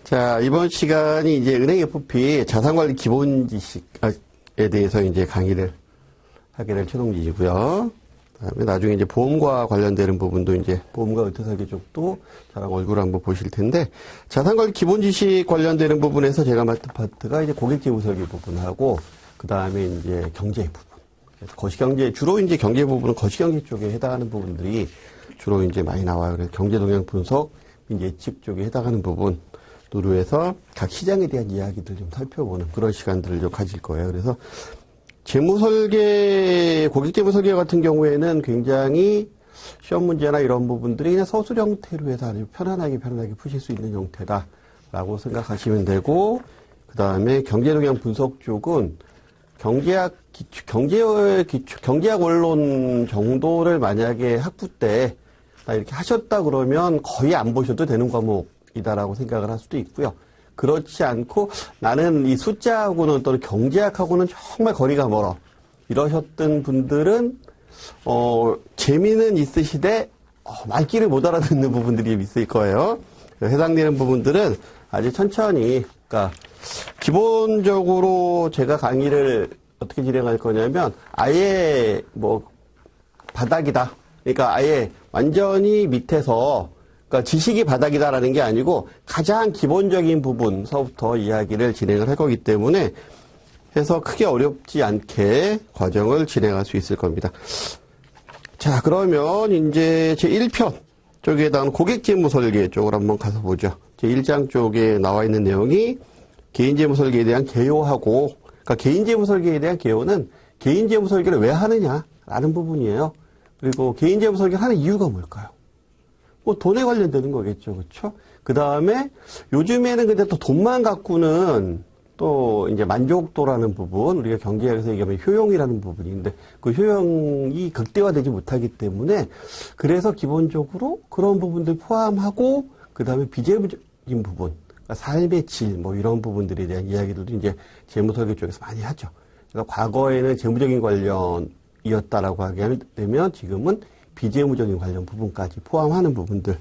자, 이번 시간이 이제 은행 FP 자산관리 기본 지식에 대해서 이제 강의를 하게 될 최동진이고요. 그다음에 나중에 이제 보험과 관련되는 부분도 이제 보험과 의태설계 쪽도 저랑 얼굴 한번 보실 텐데, 자산관리 기본 지식 관련되는 부분에서 제가 맡은 파트가 이제 고객재무설계 부분하고, 그 다음에 이제 경제 부분. 거시경제, 주로 이제 경제 부분은 거시경제 쪽에 해당하는 부분들이 주로 이제 많이 나와요. 그래서 경제 동향 분석, 예측 쪽에 해당하는 부분. 으로 해서 각 시장에 대한 이야기들 좀 살펴보는 그런 시간들을 좀 가질 거예요. 그래서 재무설계, 고객재무설계 같은 경우에는 굉장히 시험 문제나 이런 부분들이 그냥 서술 형태로 해서 아주 편안하게 푸실 수 있는 형태다라고 생각하시면 되고, 그 다음에 경제동향 분석 쪽은 경제학 원론 정도를 만약에 학부 때 이렇게 하셨다 그러면 거의 안 보셔도 되는 과목이다라고 생각을 할 수도 있고요. 그렇지 않고 나는 이 숫자하고는 또는 경제학하고는 정말 거리가 멀어, 이러셨던 분들은 재미는 있으시되 말귀를 못 알아듣는 부분들이 있을 거예요. 해당되는 부분들은 아주 천천히, 그러니까 기본적으로 제가 강의를 어떻게 진행할 거냐면 아예 뭐 바닥이다, 그러니까 아예 완전히 밑에서, 그러니까 지식이 바닥이다라는 게 아니고 가장 기본적인 부분서부터 이야기를 진행을 할 거기 때문에 해서 크게 어렵지 않게 과정을 진행할 수 있을 겁니다. 자, 그러면 이제 제1편 쪽에 해당하는 고객재무설계 쪽으로 한번 가서 보죠. 제1장 쪽에 나와 있는 내용이 개인재무설계에 대한 개요하고, 그러니까 개인재무설계에 대한 개요는 개인재무설계를 왜 하느냐라는 부분이에요. 그리고 개인재무설계를 하는 이유가 뭘까요? 뭐 돈에 관련되는 거겠죠, 그렇죠? 그 다음에 요즘에는 근데 또 돈만 갖고는 또 이제 만족도라는 부분, 우리가 경제학에서 얘기하면 효용이라는 부분인데 그 효용이 극대화되지 못하기 때문에, 그래서 기본적으로 그런 부분들 포함하고 그 다음에 비재무적인 부분, 그러니까 삶의 질 뭐 이런 부분들에 대한 이야기들도 이제 재무설계 쪽에서 많이 하죠. 그래서 과거에는 재무적인 관련이었다라고 하게 되면 지금은 비재무적인 관련 부분까지 포함하는 부분들,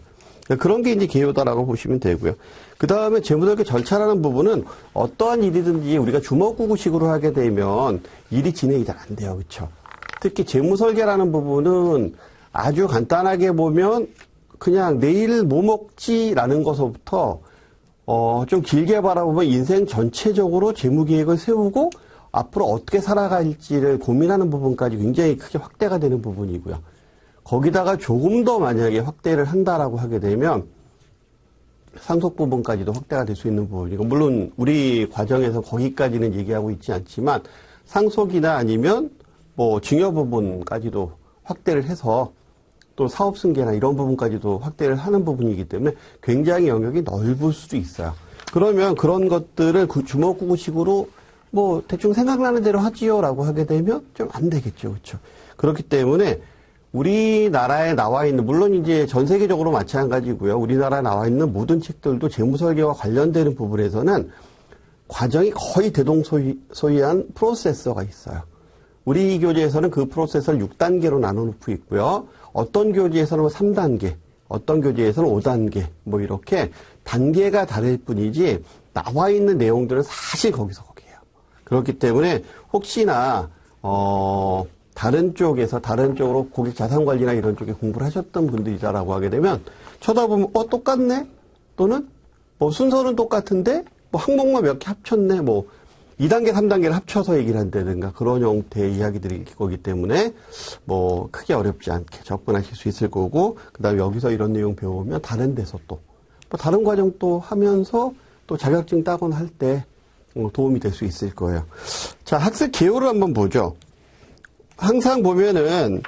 그런 게 이제 개요다라고 보시면 되고요. 그 다음에 재무설계 절차라는 부분은 어떠한 일이든지 우리가 주먹구구식으로 하게 되면 일이 진행이 잘 안 돼요, 그렇죠? 특히 재무설계라는 부분은 아주 간단하게 보면 그냥 내일 뭐 먹지라는 것부터 좀 길게 바라보면 인생 전체적으로 재무계획을 세우고 앞으로 어떻게 살아갈지를 고민하는 부분까지 굉장히 크게 확대가 되는 부분이고요. 거기다가 조금 더 만약에 확대를 한다라고 하게 되면 상속 부분까지도 확대가 될 수 있는 부분이고, 물론 우리 과정에서 거기까지는 얘기하고 있지 않지만 상속이나 아니면 뭐 증여 부분까지도 확대를 해서 또 사업 승계나 이런 부분까지도 확대를 하는 부분이기 때문에 굉장히 영역이 넓을 수도 있어요. 그러면 그런 것들을 주먹구구식으로 뭐 대충 생각나는 대로 하지요라고 하게 되면 좀 안 되겠죠, 그렇죠? 그렇기 때문에 우리나라에 나와 있는, 물론 이제 전 세계적으로 마찬가지고요. 우리나라에 나와 있는 모든 책들도 재무설계와 관련되는 부분에서는 과정이 거의 대동소이한 프로세서가 있어요. 우리 교재에서는 그 프로세서를 6단계로 나눠놓고 있고요. 어떤 교재에서는 3단계, 어떤 교재에서는 5단계, 뭐 이렇게 단계가 다를 뿐이지 나와 있는 내용들은 사실 거기서 거기에요. 그렇기 때문에 혹시나 다른 쪽으로 고객 자산관리나 이런 쪽에 공부를 하셨던 분들이다라고 하게 되면 쳐다보면 똑같네? 또는 뭐 순서는 똑같은데 뭐 항목만 몇 개 합쳤네? 뭐 2단계, 3단계를 합쳐서 얘기를 한다든가 그런 형태의 이야기들이 거기 때문에 뭐 크게 어렵지 않게 접근하실 수 있을 거고, 그 다음에 여기서 이런 내용 배우면 다른 데서 또 뭐 다른 과정 또 하면서 또 자격증 따거나 할 때 도움이 될 수 있을 거예요. 자, 학습 개요를 한번 보죠. 항상 보면은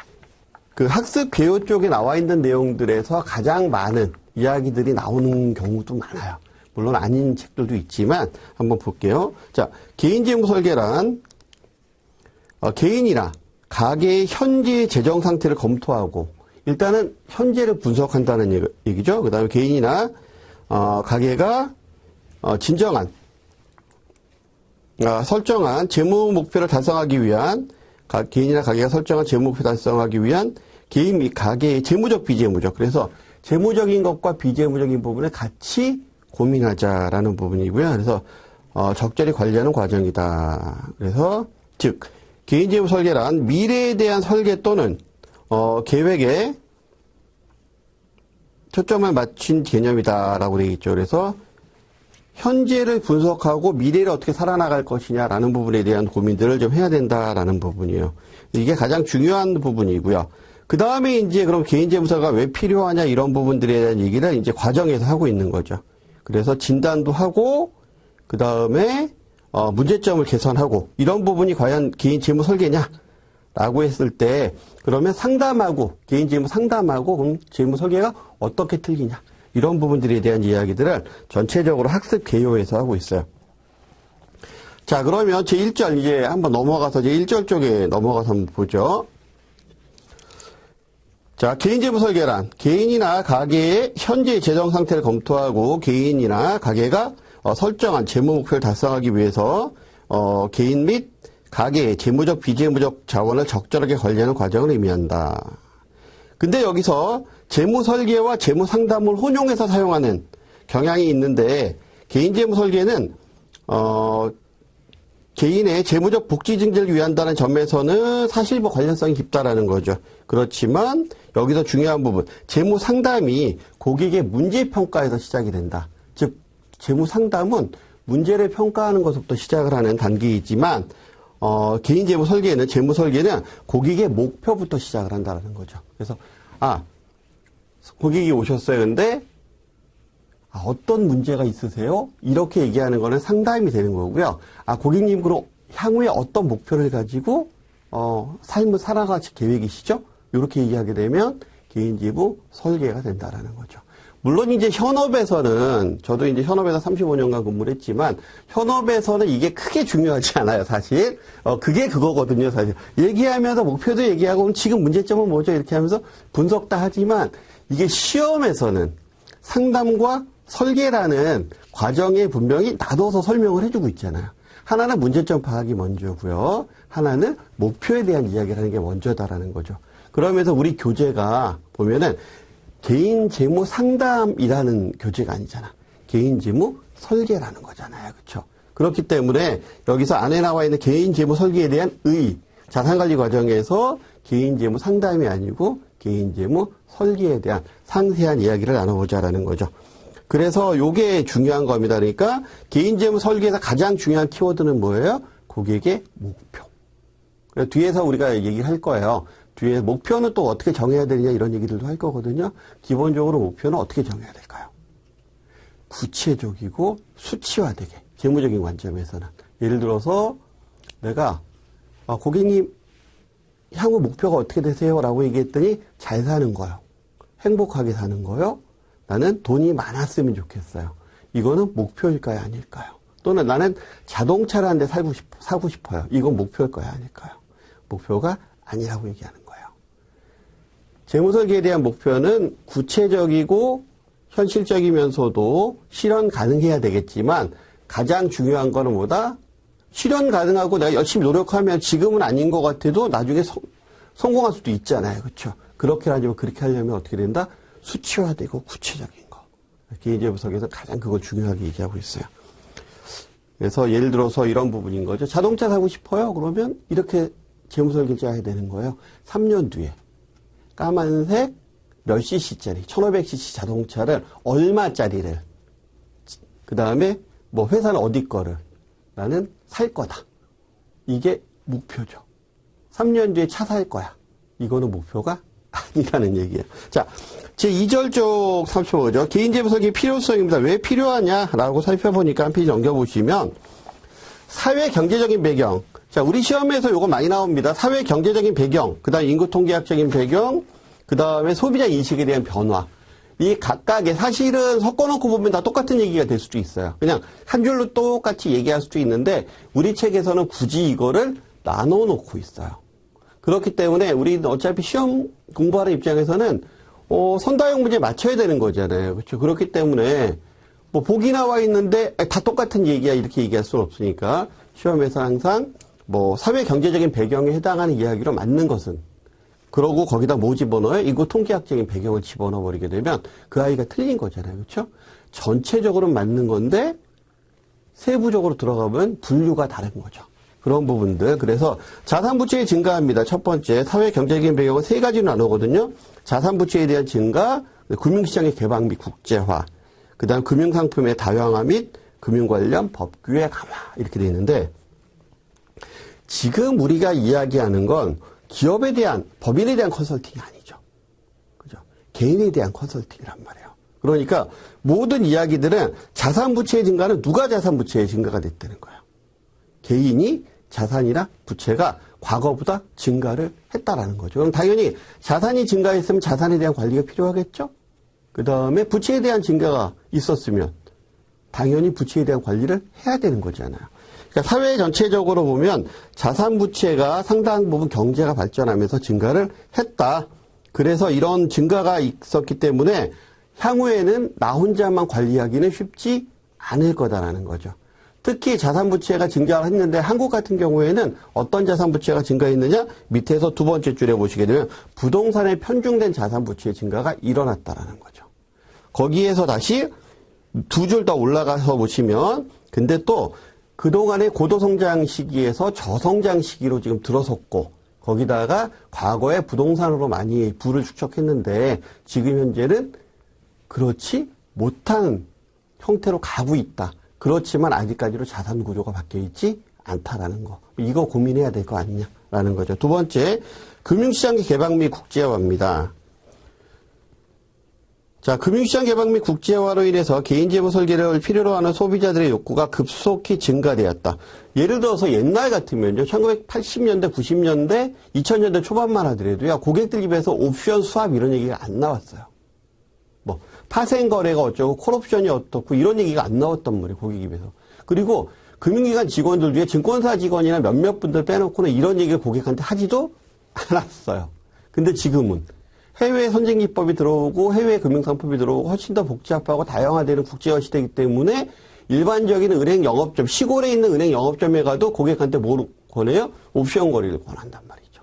그 학습 개요 쪽에 나와 있는 내용들에서 가장 많은 이야기들이 나오는 경우도 많아요. 물론 아닌 책들도 있지만 한번 볼게요. 자, 개인재무설계란 개인이나 가계의 현재 재정 상태를 검토하고, 일단은 현재를 분석한다는 얘기죠. 그 다음에 개인이나 가계가 설정한 재무 목표를 달성하기 위한, 개인이나 가계가 설정한 재무 목표 달성하기 위한 개인 및 가계의 재무적, 비재무적. 그래서 재무적인 것과 비재무적인 부분을 같이 고민하자라는 부분이고요. 그래서 적절히 관리하는 과정이다. 그래서 즉 개인재무 설계란 미래에 대한 설계 또는 계획에 초점을 맞춘 개념이다라고 되어 있죠. 그래서 현재를 분석하고 미래를 어떻게 살아나갈 것이냐라는 부분에 대한 고민들을 좀 해야 된다라는 부분이에요. 이게 가장 중요한 부분이고요. 그 다음에 이제 그럼 개인재무서가 왜 필요하냐 이런 부분들에 대한 얘기를 이제 과정에서 하고 있는 거죠. 그래서 진단도 하고 그 다음에 문제점을 개선하고 이런 부분이 과연 개인재무 설계냐라고 했을 때 그러면 상담하고 개인재무 상담하고 그럼 재무 설계가 어떻게 틀리냐 이런 부분들에 대한 이야기들을 전체적으로 학습 개요에서 하고 있어요. 자, 그러면 제1절 이제 한번 넘어가서 제1절 쪽에 넘어가서 한번 보죠. 자, 개인재무 설계란 개인이나 가계의 현재 재정 상태를 검토하고 개인이나 가계가 설정한 재무 목표를 달성하기 위해서 개인 및 가계의 재무적 비재무적 자원을 적절하게 관리하는 과정을 의미한다. 근데 여기서 재무 설계와 재무 상담을 혼용해서 사용하는 경향이 있는데 개인재무 설계는 개인의 재무적 복지 증진을 위한다는 점에서는 사실 뭐 관련성이 깊다라는 거죠. 그렇지만 여기서 중요한 부분 재무 상담이 고객의 문제 평가에서 시작이 된다. 즉 재무 상담은 문제를 평가하는 것부터 시작을 하는 단계이지만 개인 재무 설계는 재무 설계는 고객의 목표부터 시작을 한다는 거죠. 그래서 고객이 오셨어요. 근데 어떤 문제가 있으세요? 이렇게 얘기하는 거는 상담이 되는 거고요. 고객님 그럼 향후에 어떤 목표를 가지고 삶을 살아갈 계획이시죠? 이렇게 얘기하게 되면 개인 재무 설계가 된다라는 거죠. 물론 이제 현업에서는 저도 이제 현업에서 35년간 근무를 했지만 현업에서는 이게 크게 중요하지 않아요, 사실. 그게 그거거든요, 사실. 얘기하면서 목표도 얘기하고 그럼 지금 문제점은 뭐죠? 이렇게 하면서 분석 다 하지만 이게 시험에서는 상담과 설계라는 과정에 분명히 나눠서 설명을 해주고 있잖아요. 하나는 문제점 파악이 먼저고요. 하나는 목표에 대한 이야기를 하는 게 먼저다라는 거죠. 그러면서 우리 교재가 보면은 개인 재무 상담이라는 교재가 아니잖아. 개인 재무 설계라는 거잖아요. 그렇죠? 그렇기 때문에 여기서 안에 나와 있는 개인 재무 설계에 대한 자산관리 과정에서 개인 재무 상담이 아니고 개인 재무 설계에 대한 상세한 이야기를 나눠보자라는 거죠. 그래서 요게 중요한 겁니다. 그러니까 개인 재무 설계에서 가장 중요한 키워드는 뭐예요? 고객의 목표. 뒤에서 우리가 얘기를 할 거예요. 뒤에 목표는 또 어떻게 정해야 되느냐 이런 얘기들도 할 거거든요. 기본적으로 목표는 어떻게 정해야 될까요? 구체적이고 수치화되게 재무적인 관점에서는 예를 들어서 내가 고객님 향후 목표가 어떻게 되세요? 라고 얘기했더니 잘 사는 거요. 행복하게 사는 거요. 나는 돈이 많았으면 좋겠어요. 이거는 목표일까요? 아닐까요? 또는 나는 자동차를 한 대 사고 싶어요. 이건 목표일까요? 아닐까요? 목표가 아니라고 얘기하는 거예요. 재무설계에 대한 목표는 구체적이고 현실적이면서도 실현 가능해야 되겠지만 가장 중요한 거는 뭐다? 실현 가능하고 내가 열심히 노력하면 지금은 아닌 것 같아도 나중에 성공할 수도 있잖아요. 그렇죠? 그렇게 하려면 그렇게 하려면 어떻게 된다? 수치화되고 구체적인 거. 개인재무설계에서 가장 그걸 중요하게 얘기하고 있어요. 그래서 예를 들어서 이런 부분인 거죠. 자동차 사고 싶어요? 그러면 이렇게 재무설계를 짜야 되는 거예요. 3년 뒤에 까만색 몇 cc짜리 1500cc 자동차를 얼마짜리를 그 다음에 뭐 회사는 어디 거를 나는 살 거다. 이게 목표죠. 3년 뒤에 차 살 거야. 이거는 목표가 아니라는 얘기예요. 자, 제2절 쪽 살펴보죠. 개인재무설계 필요성입니다. 왜 필요하냐라고 살펴보니까 한 페이지 넘겨보시면 사회 경제적인 배경. 자, 우리 시험에서 요거 많이 나옵니다. 사회 경제적인 배경, 그 다음 인구 통계학적인 배경, 그 다음에 소비자 인식에 대한 변화. 이 각각의 사실은 섞어놓고 보면 다 똑같은 얘기가 될 수도 있어요. 그냥 한 줄로 똑같이 얘기할 수도 있는데 우리 책에서는 굳이 이거를 나눠놓고 있어요. 그렇기 때문에 우리는 어차피 시험 공부하는 입장에서는 선다형 문제 맞춰야 되는 거잖아요. 그렇죠? 그렇기 때문에 뭐 보기 나와 있는데 다 똑같은 얘기야 이렇게 얘기할 수는 없으니까 시험에서 항상 뭐 사회 경제적인 배경에 해당하는 이야기로 맞는 것은 그러고 거기다 뭐 집어넣어요? 인구 통계학적인 배경을 집어넣어 버리게 되면 그 아이가 틀린 거잖아요. 그렇죠? 전체적으로 맞는 건데 세부적으로 들어가면 분류가 다른 거죠. 그런 부분들. 그래서 자산부채의 증가합니다. 첫 번째, 사회 경제적인 배경은 세 가지로 나누거든요. 자산부채에 대한 증가, 금융시장의 개방 및 국제화, 그 다음 금융상품의 다양화 및 금융 관련 법규의 강화 이렇게 되어 있는데 지금 우리가 이야기하는 건 기업에 대한, 법인에 대한 컨설팅이 아니죠. 그죠? 개인에 대한 컨설팅이란 말이에요. 그러니까 모든 이야기들은 자산부채의 증가는 누가 자산부채의 증가가 됐다는 거예요. 개인이 자산이나 부채가 과거보다 증가를 했다라는 거죠. 그럼 당연히 자산이 증가했으면 자산에 대한 관리가 필요하겠죠? 그 다음에 부채에 대한 증가가 있었으면 당연히 부채에 대한 관리를 해야 되는 거잖아요. 그러니까 사회 전체적으로 보면 자산 부채가 상당 부분 경제가 발전하면서 증가를 했다. 그래서 이런 증가가 있었기 때문에 향후에는 나 혼자만 관리하기는 쉽지 않을 거다라는 거죠. 특히 자산 부채가 증가를 했는데 한국 같은 경우에는 어떤 자산 부채가 증가했느냐? 밑에서 두 번째 줄에 보시게 되면 부동산에 편중된 자산 부채의 증가가 일어났다라는 거죠. 거기에서 다시 두 줄 더 올라가서 보시면 근데 또 그동안의 고도성장 시기에서 저성장 시기로 지금 들어섰고 거기다가 과거에 부동산으로 많이 부를 축적했는데 지금 현재는 그렇지 못한 형태로 가고 있다. 그렇지만 아직까지도 자산 구조가 바뀌어 있지 않다라는 거. 이거 고민해야 될 거 아니냐라는 거죠. 두 번째, 금융시장의 개방 및 국제화입니다. 자, 금융시장 개방 및 국제화로 인해서 개인재무 설계를 필요로 하는 소비자들의 욕구가 급속히 증가되었다. 예를 들어서 옛날 같으면요. 1980년대, 90년대, 2000년대 초반만 하더라도요. 고객들 입에서 옵션 수합 이런 얘기가 안 나왔어요. 뭐 파생 거래가 어쩌고 콜옵션이 어떻고 이런 얘기가 안 나왔단 말이에요. 고객 입에서. 그리고 금융기관 직원들 중에 증권사 직원이나 몇몇 분들 빼놓고는 이런 얘기를 고객한테 하지도 않았어요. 근데 지금은 해외 선진기법이 들어오고 해외 금융상품이 들어오고 훨씬 더 복잡하고 다양화되는 국제화 시대이기 때문에 일반적인 은행 영업점, 시골에 있는 은행 영업점에 가도 고객한테 뭘 권해요? 옵션 거래를 권한단 말이죠.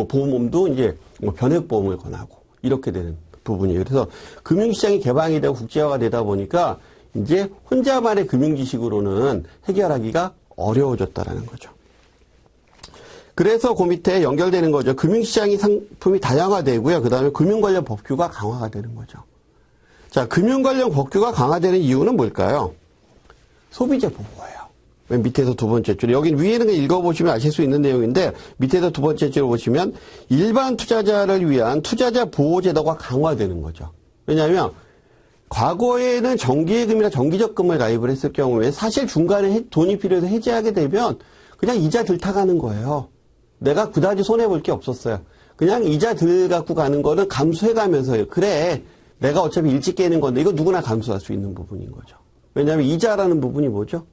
보험도 이제 변액보험을 권하고 이렇게 되는 부분이에요. 그래서 금융시장이 개방이 되고 국제화가 되다 보니까 이제 혼자만의 금융지식으로는 해결하기가 어려워졌다라는 거죠. 그래서 그 밑에 연결되는 거죠. 금융시장이 상품이 다양화되고요. 그 다음에 금융 관련 법규가 강화가 되는 거죠. 자, 금융 관련 법규가 강화되는 이유는 뭘까요? 소비자 보호예요. 맨 밑에서 두 번째 줄. 여긴 위에는 읽어보시면 아실 수 있는 내용인데 밑에서 두 번째 줄을 보시면 일반 투자자를 위한 투자자 보호제도가 강화되는 거죠. 왜냐하면 과거에는 정기예금이나 정기적금을 가입을 했을 경우에 사실 중간에 돈이 필요해서 해지하게 되면 그냥 이자 들타가는 거예요. 내가 그다지 손해볼 게 없었어요. 그냥 이자 들 갖고 가는 거는 감수해가면서 그래 내가 어차피 일찍 깨는 건데 이거 누구나 감수할 수 있는 부분인 거죠. 왜냐하면 이자라는 부분이 뭐죠?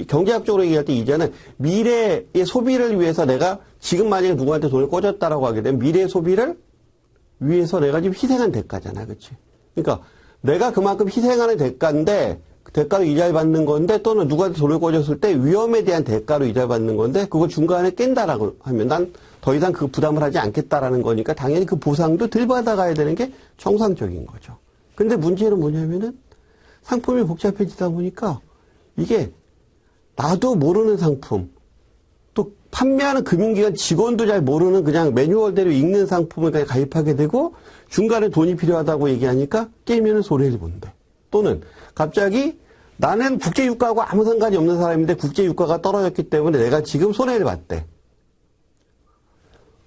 경제학적으로 얘기할 때 이자는 미래의 소비를 위해서 내가 지금 만약에 누구한테 돈을 꽂았다라고 하게 되면 미래의 소비를 위해서 내가 지금 희생한 대가잖아. 그렇지? 그러니까 내가 그만큼 희생하는 대가인데 대가로 이자를 받는 건데 또는 누구한테 돈을 꽂았을 때 위험에 대한 대가로 이자를 받는 건데 그거 중간에 깬다라고 하면 난 더 이상 그 부담을 하지 않겠다라는 거니까 당연히 그 보상도 덜 받아가야 되는 게 정상적인 거죠. 근데 문제는 뭐냐면은 상품이 복잡해지다 보니까 이게 나도 모르는 상품 또 판매하는 금융기관 직원도 잘 모르는 그냥 매뉴얼대로 읽는 상품을 그냥 가입하게 되고 중간에 돈이 필요하다고 얘기하니까 깨면은 손해를 본대. 또는 갑자기 나는 국제유가하고 아무 상관이 없는 사람인데 국제유가가 떨어졌기 때문에 내가 지금 손해를 봤대.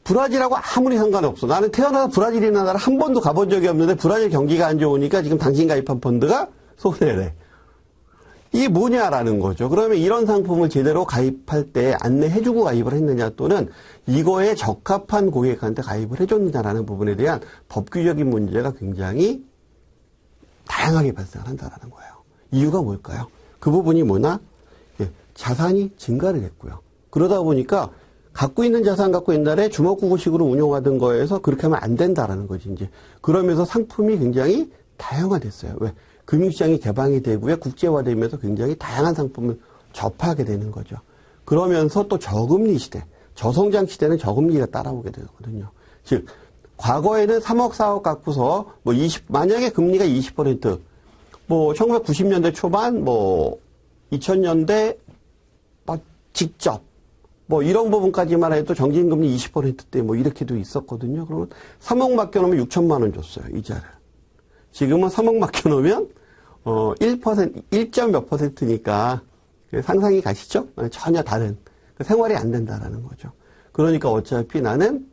브라질하고 아무리 상관없어. 나는 태어나서 브라질이나 나라 한 번도 가본 적이 없는데 브라질 경기가 안 좋으니까 지금 당신 가입한 펀드가 손해를 해. 이게 뭐냐라는 거죠. 그러면 이런 상품을 제대로 가입할 때 안내해주고 가입을 했느냐 또는 이거에 적합한 고객한테 가입을 해줬느냐라는 부분에 대한 법규적인 문제가 굉장히 다양하게 발생한다라는 거예요. 이유가 뭘까요? 그 부분이 뭐냐? 자산이 증가를 했고요. 그러다 보니까 갖고 있는 자산 갖고 옛날에 주먹구구식으로 운용하던 거에서 그렇게 하면 안 된다라는 거지, 이제. 그러면서 상품이 굉장히 다양화됐어요. 왜? 금융시장이 개방이 되고요. 국제화되면서 굉장히 다양한 상품을 접하게 되는 거죠. 그러면서 또 저금리 시대, 저성장 시대는 저금리가 따라오게 되거든요. 즉, 과거에는 3억, 4억 갖고서 만약에 금리가 20%, 뭐 1990년대 초반, 뭐 2000년대 직접 뭐 이런 부분까지만 해도 정기임금리 20%대 뭐 이렇게도 있었거든요. 그러면 3억 맡겨놓으면 6천만 원 줬어요, 이자를. 지금은 3억 맡겨놓으면 1점 몇 %니까 상상이 가시죠? 전혀 다른 생활이 안 된다라는 거죠. 그러니까 어차피 나는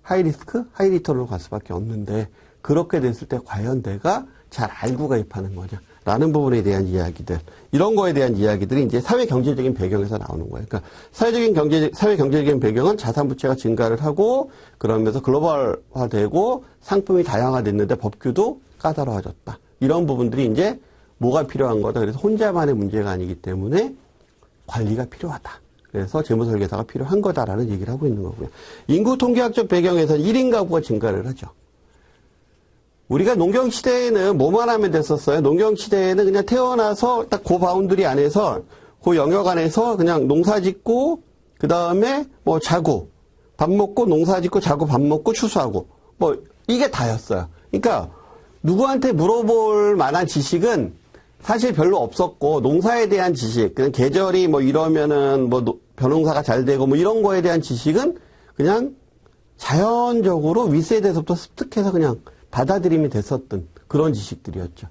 하이리스크, 하이리턴으로 갈 수밖에 없는데 그렇게 됐을 때 과연 내가 잘 알고 가입하는 거냐 라는 부분에 대한 이야기들, 이런 거에 대한 이야기들이 이제 사회 경제적인 배경에서 나오는 거예요. 그러니까 사회 경제적인 배경은 자산 부채가 증가를 하고 그러면서 글로벌화되고 상품이 다양화됐는데 법규도 까다로워졌다. 이런 부분들이 이제 뭐가 필요한 거다. 그래서 혼자만의 문제가 아니기 때문에 관리가 필요하다. 그래서 재무설계사가 필요한 거다라는 얘기를 하고 있는 거고요. 인구 통계학적 배경에서는 1인 가구가 증가를 하죠. 우리가 농경시대에는 뭐만 하면 됐었어요. 농경시대에는 그냥 태어나서 딱 그 바운드리 안에서, 그 영역 안에서 그냥 농사 짓고, 그 다음에 뭐 자고, 밥 먹고, 농사 짓고, 자고, 밥 먹고, 추수하고. 뭐, 이게 다였어요. 그러니까, 누구한테 물어볼 만한 지식은 사실 별로 없었고, 농사에 대한 지식, 그냥 계절이 뭐 이러면은 뭐 벼농사가 잘 되고 뭐 이런 거에 대한 지식은 그냥 자연적으로 윗세대에서부터 습득해서 그냥 받아들임이 됐었던 그런 지식들이었죠.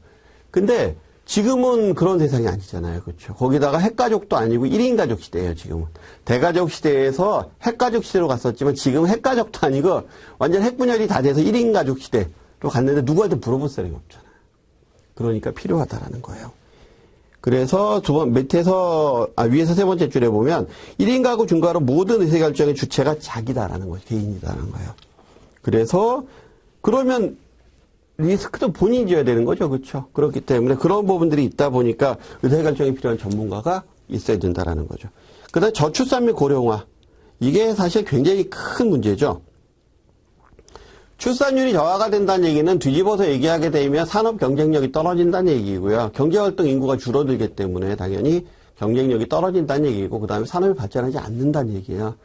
근데 지금은 그런 세상이 아니잖아요. 그렇죠. 거기다가 핵가족도 아니고 1인 가족 시대예요, 지금은. 대가족 시대에서 핵가족 시대로 갔었지만 지금 핵가족도 아니고 완전 핵분열이 다 돼서 1인 가족 시대로 갔는데 누구한테 물어볼 사람이 없잖아요. 그러니까 필요하다라는 거예요. 그래서 위에서 세 번째 줄에 보면 1인 가구 증가로 모든 의사결정의 주체가 자기다라는 거예요. 개인이다라는 거예요. 그래서 그러면 리스크도 본인이 져야 되는 거죠. 그렇죠? 그렇기 때문에 그런 부분들이 있다 보니까 의사결정이 필요한 전문가가 있어야 된다라는 거죠. 그다음에 저출산 및 고령화. 이게 사실 굉장히 큰 문제죠. 출산율이 저하가 된다는 얘기는 뒤집어서 얘기하게 되면 산업 경쟁력이 떨어진다는 얘기고요. 경제활동 인구가 줄어들기 때문에 당연히 경쟁력이 떨어진다는 얘기고, 그 다음에 산업이 발전하지 않는다는 얘기예요.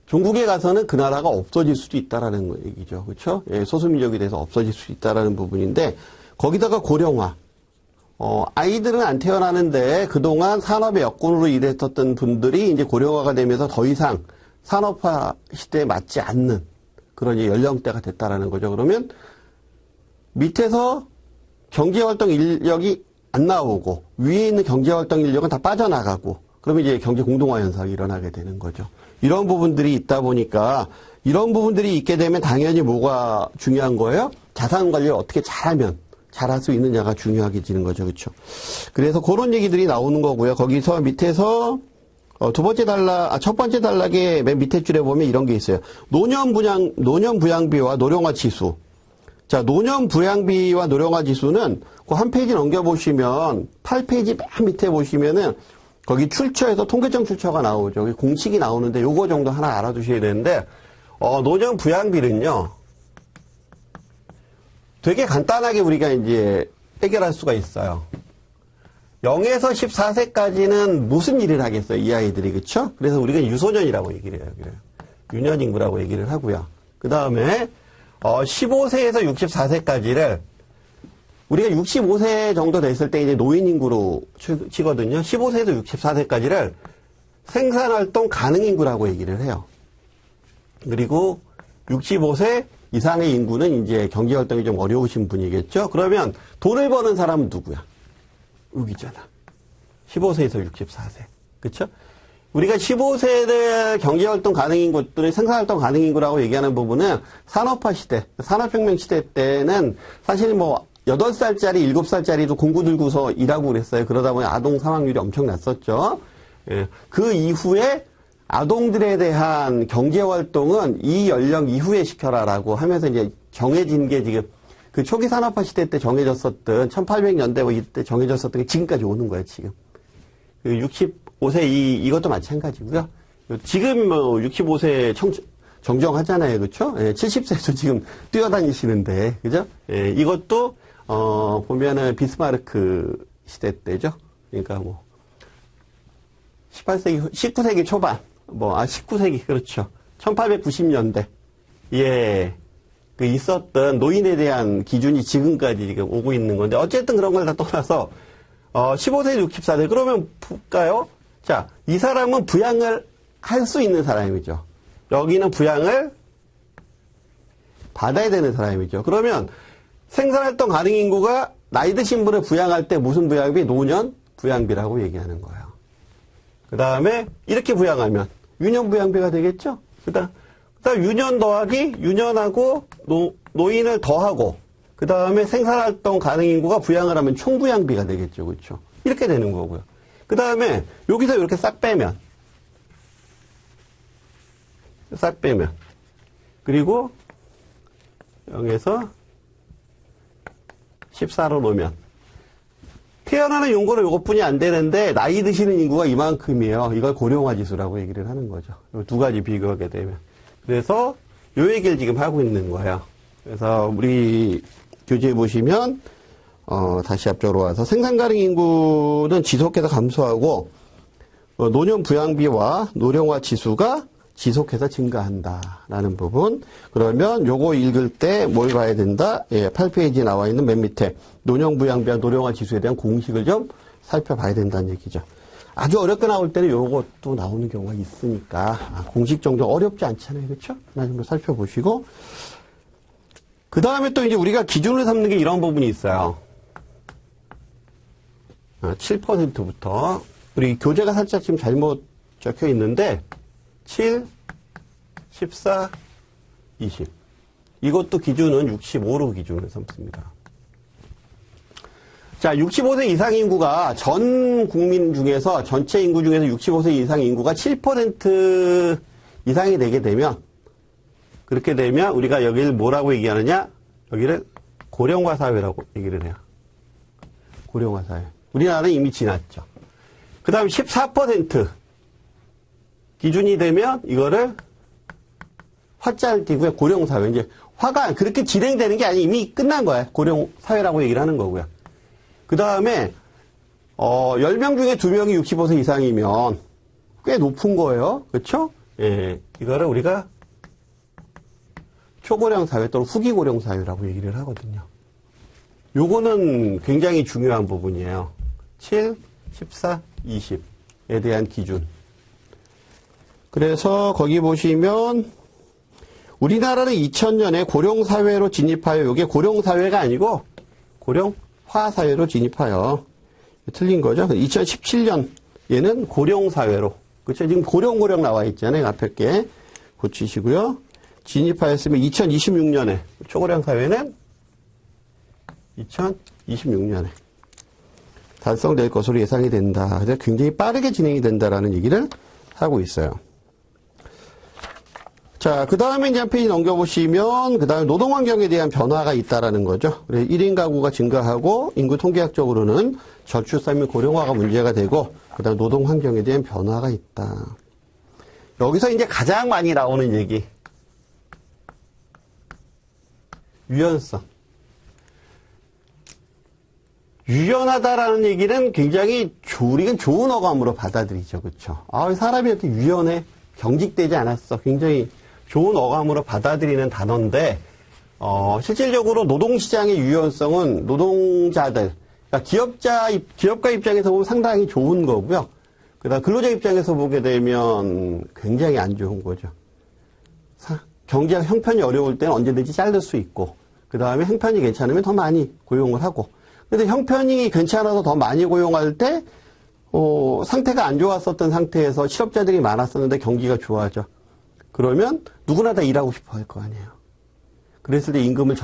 종국에 가서는 그 나라가 없어질 수도 있다라는 얘기죠. 그렇죠? 예, 소수민족이 돼서 없어질 수 있다라는 부분인데, 거기다가 고령화. 아이들은 안 태어나는데 그동안 산업의 여건으로 일했었던 분들이 이제 고령화가 되면서 더 이상 산업화 시대에 맞지 않는 그런 연령대가 됐다라는 거죠. 그러면 밑에서 경제활동 인력이 안 나오고 위에 있는 경제활동 인력은 다 빠져나가고, 그러면 이제 경제 공동화 현상이 일어나게 되는 거죠. 이런 부분들이 있다 보니까, 이런 부분들이 있게 되면 당연히 뭐가 중요한 거예요? 자산 관리를 어떻게 잘할 수 있느냐가 중요하게 되는 거죠. 그렇죠? 그래서 그런 얘기들이 나오는 거고요. 거기서 밑에서 첫 번째 단락의 맨 밑에 줄에 보면 이런 게 있어요. 노년 부양비와 노령화 지수. 자, 노년 부양비와 노령화 지수는 그 한 페이지 넘겨보시면 8페이지 맨 밑에 보시면은 거기 출처에서 통계청 출처가 나오죠. 공식이 나오는데 요거 정도 하나 알아두셔야 되는데, 노년 부양비는요, 되게 간단하게 우리가 이제 해결할 수가 있어요. 0에서 14세까지는 무슨 일을 하겠어요, 이 아이들이. 그쵸? 그래서 우리가 유소년이라고 얘기를 해요. 유년인구라고 얘기를 하고요. 그 다음에 15세에서 64세까지를 우리가 65세 정도 됐을 때 이제 노인인구로 치거든요. 15세에서 64세까지를 생산활동 가능인구라고 얘기를 해요. 그리고 65세 이상의 인구는 이제 경제활동이 좀 어려우신 분이겠죠. 그러면 돈을 버는 사람은 누구야? 여기잖아. 15세에서 64세. 그쵸? 우리가 15세대 경제활동 가능인구들을 생산활동 가능인구라고 얘기하는 부분은 산업화 시대, 산업혁명 시대 때는 사실 뭐 8살짜리, 7살짜리도 공구 들고서 일하고 그랬어요. 그러다 보니 아동 사망률이 엄청 났었죠. 예. 그 이후에 아동들에 대한 경제활동은 이 연령 이후에 시켜라라고 하면서 이제 정해진 게 지금 그 초기 산업화 시대 때 정해졌었던 1800년대 뭐 이때 정해졌었던 게 지금까지 오는 거예요, 지금. 65세 이것도 마찬가지고요. 지금 뭐 65세 정정하잖아요. 그렇죠? 예, 70세도 지금 뛰어다니시는데. 그죠? 예, 이것도 보면은 비스마르크 시대 때죠. 그러니까 뭐 19세기 초반 19세기 그렇죠. 1890년대. 예. 그 있었던 노인에 대한 기준이 지금까지 지금 오고 있는 건데, 어쨌든 그런 걸 다 떠나서 15세 64세 그러면 볼까요? 자, 이 사람은 부양을 할 수 있는 사람이죠. 여기는 부양을 받아야 되는 사람이죠. 그러면 생산활동 가능 인구가 나이 드신 분을 부양할 때 무슨 부양비? 노년 부양비라고 얘기하는 거예요. 그 다음에 이렇게 부양하면 유년 부양비가 되겠죠? 그 다음 유년 더하기 유년하고 노인을 더하고 그 다음에 생산활동 가능 인구가 부양을 하면 총부양비가 되겠죠. 그렇죠? 이렇게 되는 거고요. 그 다음에 여기서 이렇게 싹 빼면 그리고 여기에서 14로 놓으면 태어나는 인구는 이것뿐이 안 되는데 나이 드시는 인구가 이만큼이에요. 이걸 고령화 지수라고 얘기를 하는 거죠. 이 두 가지 비교하게 되면. 그래서 요 얘기를 지금 하고 있는 거예요. 그래서 우리 교재에 보시면 다시 앞쪽으로 와서 생산 가능 인구는 지속해서 감소하고 노년 부양비와 노령화 지수가 지속해서 증가한다라는 부분. 그러면 요거 읽을 때 뭘 봐야 된다? 8페이지에 나와 있는 맨 밑에 노년 부양비와 노령화 지수에 대한 공식을 좀 살펴봐야 된다는 얘기죠. 아주 어렵게 나올 때는 요것도 나오는 경우가 있으니까 공식 정도 어렵지 않잖아요. 그렇죠? 나중에 살펴보시고 그 다음에 또 이제 우리가 기준으로 삼는 게 이런 부분이 있어요. 7%부터 우리 교재가 살짝 지금 잘못 적혀 있는데 7, 14, 20. 이것도 기준은 65로 기준을 삼습니다. 자, 65세 이상 인구가 전 국민 중에서, 전체 인구 중에서 65세 이상 인구가 7% 이상이 되게 되면, 그렇게 되면 우리가 여기를 뭐라고 얘기하느냐? 여기를 고령화 사회라고 얘기를 해요. 고령화 사회. 우리나라는 이미 지났죠. 그 다음 14% 기준이 되면 이거를 화자를 띄고요. 고령사회. 이제 화가 그렇게 진행되는 게 아니고 이미 끝난 거예요. 고령사회라고 얘기를 하는 거고요. 그 다음에 10명 중에 2명이 65세 이상이면 꽤 높은 거예요. 그렇죠? 예, 이거를 우리가 초고령사회 또는 후기고령사회라고 얘기를 하거든요. 요거는 굉장히 중요한 부분이에요. 7, 14, 20에 대한 기준. 그래서 거기 보시면 우리나라는 2000년에 고령사회로 진입하여 이게 고령사회가 아니고 고령화사회로 진입하여 틀린 거죠. 2017년 얘는 고령사회로 그렇죠. 지금 고령 나와 있잖아요. 앞에 게 고치시고요. 진입하였으면 2026년에 초고령사회는 2026년에 달성될 것으로 예상이 된다. 그래서 굉장히 빠르게 진행이 된다라는 얘기를 하고 있어요. 자, 그 다음에 이제 한 페이지 넘겨보시면, 그 다음에 노동환경에 대한 변화가 있다라는 거죠. 그래서 1인 가구가 증가하고, 인구 통계학적으로는 저출산 및 고령화가 문제가 되고, 그 다음에 노동환경에 대한 변화가 있다. 여기서 이제 가장 많이 나오는 얘기. 유연성. 유연하다라는 얘기는 굉장히 우리가 좋은 어감으로 받아들이죠. 그렇죠? 아, 사람이 이렇게 유연해. 경직되지 않았어. 굉장히 좋은 어감으로 받아들이는 단어인데 실질적으로 노동시장의 유연성은 노동자들, 그러니까 기업가 입장에서 보면 상당히 좋은 거고요. 그다음 근로자 입장에서 보게 되면 굉장히 안 좋은 거죠. 경제가 형편이 어려울 때는 언제든지 자를 수 있고, 그 다음에 형편이 괜찮으면 더 많이 고용을 하고, 근데 형편이 괜찮아서 더 많이 고용할 때 상태가 안 좋았었던 상태에서 실업자들이 많았었는데 경기가 좋아져. 그러면 누구나 다 일하고 싶어 할 거 아니에요. 그랬을 때 임금을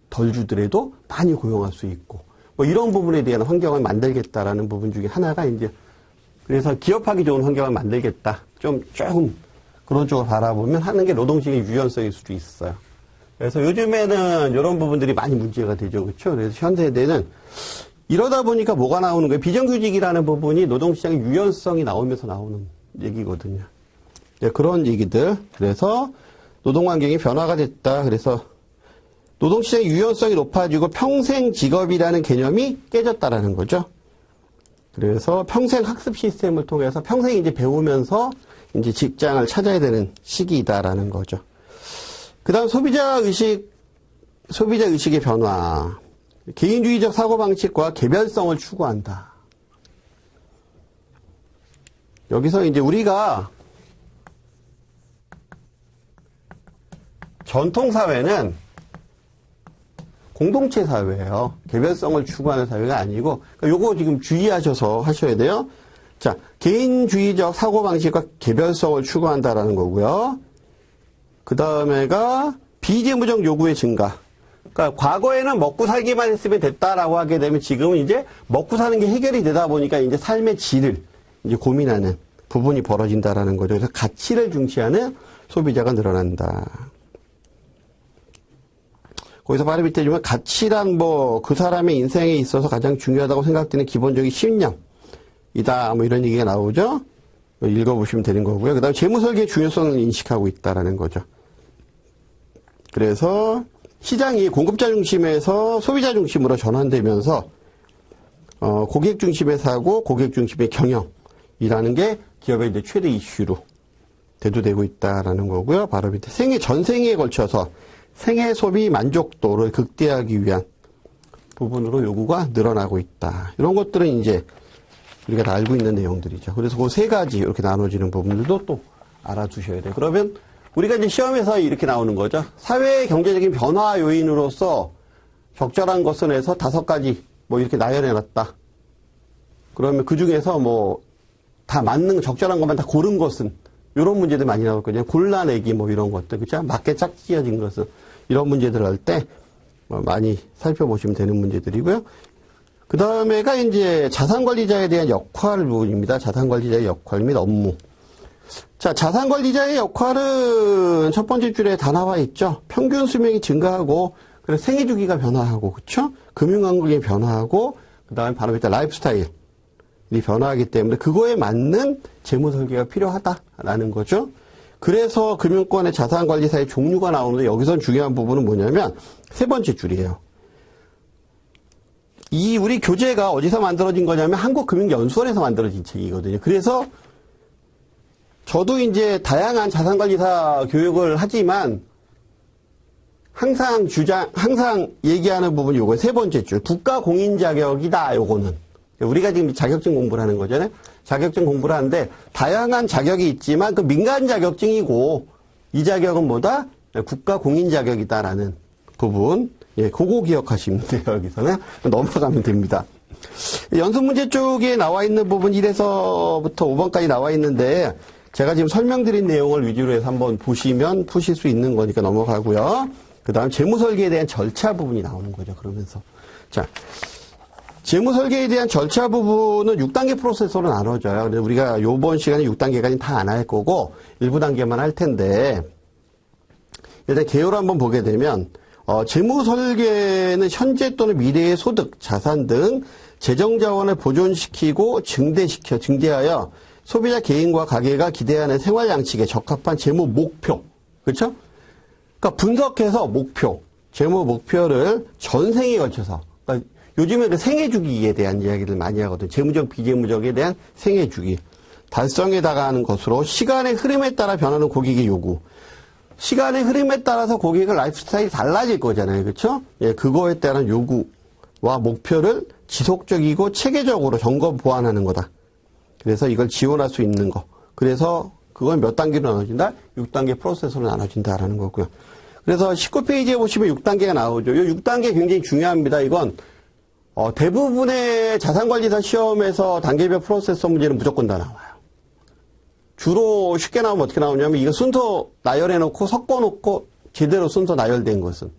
덜 주더라도 많이 고용할 수 있고, 뭐 이런 부분에 대한 환경을 만들겠다라는 부분 중에 하나가 이제, 그래서 기업하기 좋은 환경을 만들겠다. 조금 그런 쪽으로 바라보면 하는 게 노동시장의 유연성일 수도 있어요. 그래서 요즘에는 이런 부분들이 많이 문제가 되죠. 그렇죠? 그래서 현세대는 이러다 보니까 뭐가 나오는 거예요? 비정규직이라는 부분이 노동시장의 유연성이 나오면서 나오는 얘기거든요. 네, 그런 얘기들. 그래서 노동환경이 변화가 됐다. 그래서 노동시장의 유연성이 높아지고 평생 직업이라는 개념이 깨졌다라는 거죠. 그래서 평생 학습 시스템을 통해서 평생 이제 배우면서 이제 직장을 찾아야 되는 시기이다라는 거죠. 그 다음 소비자 의식 소비자 의식의 변화. 개인주의적 사고방식과 개별성을 추구한다. 여기서 이제 우리가 전통사회는 공동체 사회예요. 개별성을 추구하는 사회가 아니고, 그러니까 요거 지금 주의하셔서 하셔야 돼요. 자, 개인주의적 사고방식과 개별성을 추구한다라는 거고요. 그 다음에가 비재무적 요구의 증가. 그러니까 과거에는 먹고 살기만 했으면 됐다라고 하게 되면 지금은 이제 먹고 사는 게 해결이 되다 보니까 이제 삶의 질을 이제 고민하는 부분이 벌어진다라는 거죠. 그래서 가치를 중시하는 소비자가 늘어난다. 거기서 바로 밑에 주면 가치란 뭐 그 사람의 인생에 있어서 가장 중요하다고 생각되는 기본적인 신념이다. 뭐 이런 얘기가 나오죠. 읽어보시면 되는 거고요. 그 다음에 재무설계의 중요성을 인식하고 있다라는 거죠. 그래서 시장이 공급자 중심에서 소비자 중심으로 전환되면서 고객 중심의 사고, 고객 중심의 경영이라는 게 기업의 이제 최대 이슈로 대두되고 있다라는 거고요. 바로 밑에 전 생애에 걸쳐서 생애 소비 만족도를 극대화하기 위한 부분으로 요구가 늘어나고 있다. 이런 것들은 이제 우리가 다 알고 있는 내용들이죠. 그래서 그 세 가지 이렇게 나눠지는 부분들도 또 알아두셔야 돼요. 그러면 우리가 이제 시험에서 이렇게 나오는 거죠. 사회 경제적인 변화 요인으로서 적절한 것을 해서 5가지 뭐 이렇게 나열해놨다. 그러면 그 중에서 뭐 다 맞는 적절한 것만 다 고른 것은 이런 문제들 많이 나왔거든요. 골라내기 뭐 이런 것들, 그렇죠? 맞게 짝 지어진 것은 이런 문제들 할 때 많이 살펴보시면 되는 문제들이고요. 그 다음에가 이제 자산관리자에 대한 역할 부분입니다. 자산관리자의 역할 및 업무. 자, 자산관리자의 역할은 첫 번째 줄에 다 나와 있죠. 평균 수명이 증가하고, 그래서 생애주기가 변화하고, 그렇죠? 금융환경이 변화하고, 그 다음에 바로 밑에 라이프 스타일이 변화하기 때문에 그거에 맞는 재무설계가 필요하다라는 거죠. 그래서 금융권의 자산관리사의 종류가 나오는데 여기선 중요한 부분은 뭐냐면 세 번째 줄이에요. 이 우리 교재가 어디서 만들어진 거냐면 한국금융연수원에서 만들어진 책이거든요. 그래서 저도 이제 다양한 자산관리사 교육을 하지만 항상 얘기하는 부분이 요거 세 번째 줄. 국가공인 자격이다, 요거는. 우리가 지금 자격증 공부를 하는 거잖아요. 자격증 공부를 하는데 다양한 자격이 있지만 그 민간 자격증이고 이 자격은 뭐다? 국가공인 자격이다라는 부분. 예, 그거 기억하시면 돼요. 여기서는 넘어가면 됩니다. 연습 문제 쪽에 나와 있는 부분 1에서부터 5번까지 나와 있는데 제가 지금 설명드린 내용을 위주로 해서 한번 보시면 푸실 수 있는 거니까 넘어가고요. 그 다음 재무설계에 대한 절차 부분이 나오는 거죠. 그러면서 자, 재무설계에 대한 절차 부분은 6단계 프로세서로 나눠져요. 그래서 우리가 이번 시간에 6단계까지 다 안 할 거고 일부 단계만 할 텐데 일단 개요를 한번 보게 되면 재무설계는 현재 또는 미래의 소득, 자산 등 재정자원을 보존시키고 증대하여 소비자 개인과 가게가 기대하는 생활 양식에 적합한 재무 목표. 그렇죠? 그러니까 분석해서 목표, 재무 목표를 전생에 걸쳐서, 그러니까 요즘에 생애 주기에 대한 이야기를 많이 하거든요. 재무적, 비재무적에 대한 생애 주기. 달성에 다가가는 것으로 시간의 흐름에 따라 변하는 고객의 요구. 시간의 흐름에 따라서 고객의 라이프 스타일이 달라질 거잖아요. 그렇죠? 예, 그거에 따른 요구와 목표를 지속적이고 체계적으로 점검 보완하는 거다. 그래서 이걸 지원할 수 있는 거. 그래서 그건 몇 단계로 나눠진다? 6단계 프로세서로 나눠진다라는 거고요. 그래서 19페이지에 보시면 6단계가 나오죠. 이 6단계 굉장히 중요합니다. 이건 대부분의 자산관리사 시험에서 단계별 프로세서 문제는 무조건 다 나와요. 주로 쉽게 나오면 어떻게 나오냐면 이거 순서 나열해놓고 섞어놓고 제대로 순서 나열된 것은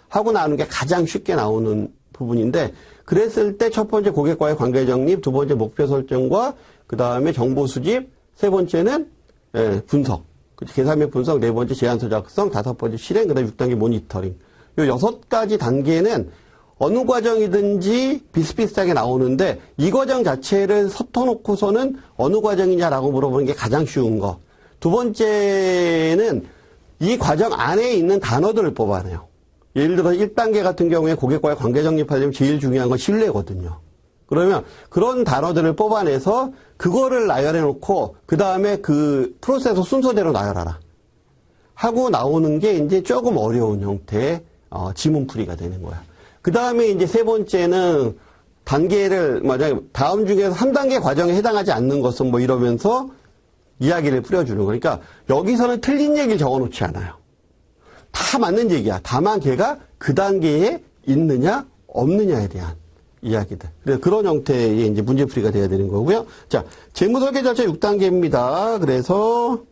하고 나오는 게 가장 쉽게 나오는 부분인데 그랬을 때 첫 번째 고객과의 관계 정립, 두 번째 목표 설정과 그 다음에 정보 수집, 세 번째는 분석, 계산의 분석, 네 번째 제안서 작성, 다섯 번째 실행, 그 다음에 6단계 모니터링. 요 6가지 단계는 어느 과정이든지 비슷비슷하게 나오는데 이 과정 자체를 섞어놓고서는 어느 과정이냐라고 물어보는 게 가장 쉬운 거. 두 번째는 이 과정 안에 있는 단어들을 뽑아내요. 예를 들어 1단계 같은 경우에 고객과의 관계 정립하려면 제일 중요한 건 신뢰거든요. 그러면 그런 단어들을 뽑아내서 그거를 나열해놓고 그 다음에 그 프로세서 순서대로 나열하라. 하고 나오는 게 이제 조금 어려운 형태의 지문풀이가 되는 거야. 그 다음에 이제 세 번째는 단계를, 만약에 다음 중에서 3단계 과정에 해당하지 않는 것은 뭐 이러면서 이야기를 뿌려주는 거니까 여기서는 틀린 얘기를 적어 놓지 않아요. 다 맞는 얘기야. 다만 걔가 그 단계에 있느냐, 없느냐에 대한 이야기들. 그래서 그런 형태의 이제 문제풀이가 돼야 되는 거고요. 자, 재무설계 절차 6단계입니다. 그래서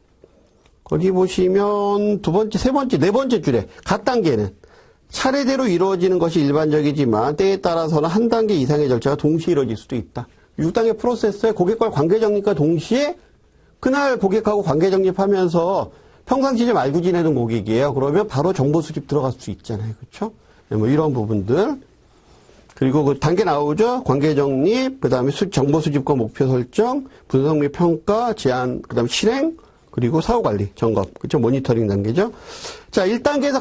거기 보시면 두 번째, 세 번째, 네 번째 줄에 각 단계는 차례대로 이루어지는 것이 일반적이지만 때에 따라서는 한 단계 이상의 절차가 동시에 이루어질 수도 있다. 6단계 프로세스에 고객과의 관계 정립과 동시에 그날 고객하고 관계 정립하면서 평상시 좀 알고 지내는 고객이에요. 그러면 바로 정보 수집 들어갈 수 있잖아요. 그렇죠? 뭐 이런 부분들. 그리고 그 단계 나오죠. 관계 정립, 그다음에 정보 수집과 목표 설정, 분석 및 평가, 제안, 그다음에 실행, 그리고 사후 관리, 점검. 그렇죠? 모니터링 단계죠. 자, 1단계에서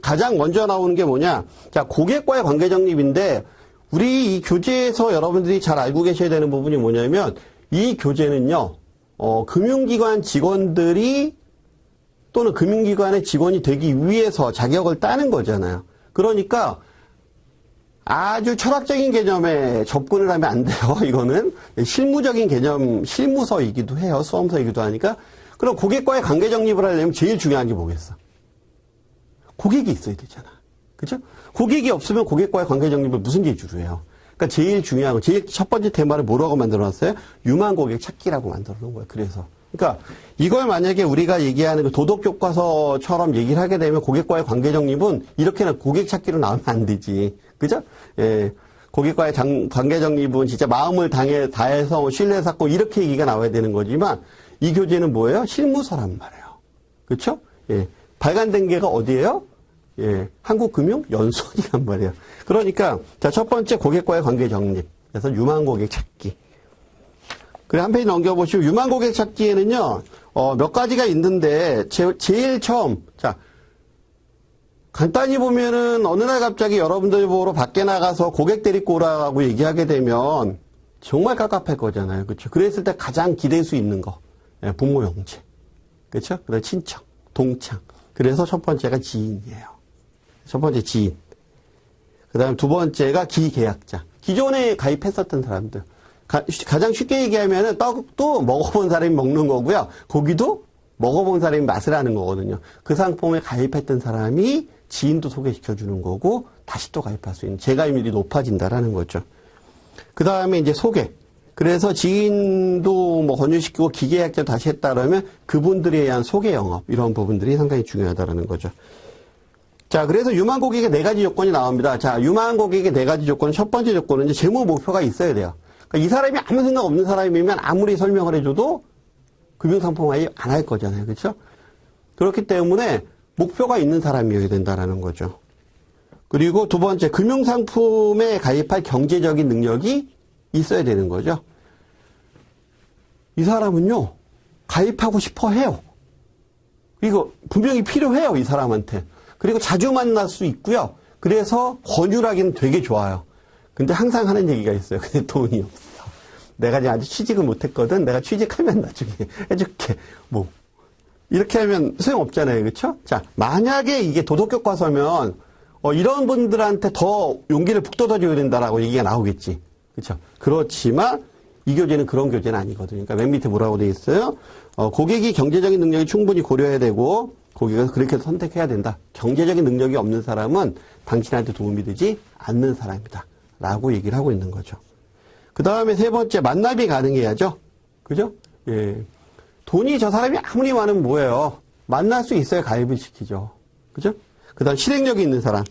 가장 먼저 나오는 게 뭐냐? 자, 고객과의 관계 정립인데 우리 이 교재에서 여러분들이 잘 알고 계셔야 되는 부분이 뭐냐면 이 교재는요. 금융기관 직원들이 또는 금융기관의 직원이 되기 위해서 자격을 따는 거잖아요. 그러니까 아주 철학적인 개념에 접근을 하면 안 돼요. 이거는 실무적인 개념, 실무서이기도 해요. 수험서이기도 하니까. 그럼 고객과의 관계 정립을 하려면 제일 중요한 게 뭐겠어? 고객이 있어야 되잖아. 그죠? 고객이 없으면 고객과의 관계 정립을 무슨 기준으로 해요? 그러니까 제일 중요한 거, 제일 첫 번째 테마를 뭐라고 만들어 놨어요? 유망 고객 찾기라고 만들어 놓은 거예요. 그래서. 그러니까 이걸 만약에 우리가 얘기하는 그 도덕 교과서처럼 얘기를 하게 되면 고객과의 관계 정립은 이렇게는 고객 찾기로 나오면 안 되지. 그죠? 예. 고객과의 관계 정립은 진짜 마음을 다해서 신뢰 쌓고 이렇게 얘기가 나와야 되는 거지만 이 교재는 뭐예요? 실무서란 말이에요. 그렇죠? 예. 발간된 게가 어디예요? 예. 한국금융연수원이란 말이에요. 그러니까 자, 첫 번째 고객과의 관계 정립. 그래서 유망 고객 찾기. 그래, 한 페이지 넘겨보시고, 유망 고객 찾기에는요, 몇 가지가 있는데, 제일 처음, 자, 간단히 보면은, 어느 날 갑자기 여러분들 보러 밖에 나가서 고객 데리고 오라고 얘기하게 되면, 정말 깝깝할 거잖아요. 그렇죠? 그랬을 때 가장 기댈 수 있는 거, 예, 부모 형제. 그렇죠? 그다음 친척, 동창. 그래서 첫 번째가 지인이에요. 첫 번째 지인. 그 다음 두 번째가 기계약자. 기존에 가입했었던 사람들. 가장 쉽게 얘기하면은 떡도 먹어본 사람이 먹는 거고요. 고기도 먹어본 사람이 맛을 아는 거거든요. 그 상품에 가입했던 사람이 지인도 소개시켜주는 거고 다시 또 가입할 수 있는 재가입률이 높아진다라는 거죠. 그 다음에 이제 소개. 그래서 지인도 뭐 권유시키고 기계약자 다시 했다 그러면 그분들에 의한 소개 영업 이런 부분들이 상당히 중요하다라는 거죠. 자, 그래서 유망 고객의 네 가지 조건이 나옵니다. 자, 유망 고객의 네 가지 조건, 첫 번째 조건은 이제 재무 목표가 있어야 돼요. 그러니까 이 사람이 아무 생각 없는 사람이면 아무리 설명을 해줘도 금융상품 가입 안 할 거잖아요. 그렇죠? 그렇기 때문에 목표가 있는 사람이어야 된다라는 거죠. 그리고 두 번째, 금융상품에 가입할 경제적인 능력이 있어야 되는 거죠. 이 사람은요, 가입하고 싶어 해요. 이거 분명히 필요해요, 이 사람한테. 그리고 자주 만날 수 있고요. 그래서 권유를 하기는 되게 좋아요. 근데 항상 하는 얘기가 있어요. 근데 돈이 없어. 내가 지금 아직 취직을 못했거든. 내가 취직하면 나중에 해줄게. 뭐 이렇게 하면 소용없잖아요. 그렇죠? 자, 만약에 이게 도덕교과서면 이런 분들한테 더 용기를 북돋아줘야 된다라고 얘기가 나오겠지. 그렇죠? 그렇지만 이 교재는 그런 교재는 아니거든요. 그러니까 맨 밑에 뭐라고 되어 있어요? 고객이 경제적인 능력이 충분히 고려해야 되고 고객은 그렇게 해서 선택해야 된다. 경제적인 능력이 없는 사람은 당신한테 도움이 되지 않는 사람이다. 라고 얘기를 하고 있는 거죠. 그 다음에 세 번째, 만납이 가능해야죠. 그죠? 예. 돈이 저 사람이 아무리 많으면 뭐예요? 만날 수 있어야 가입을 시키죠. 그죠? 그 다음 실행력이 있는 사람.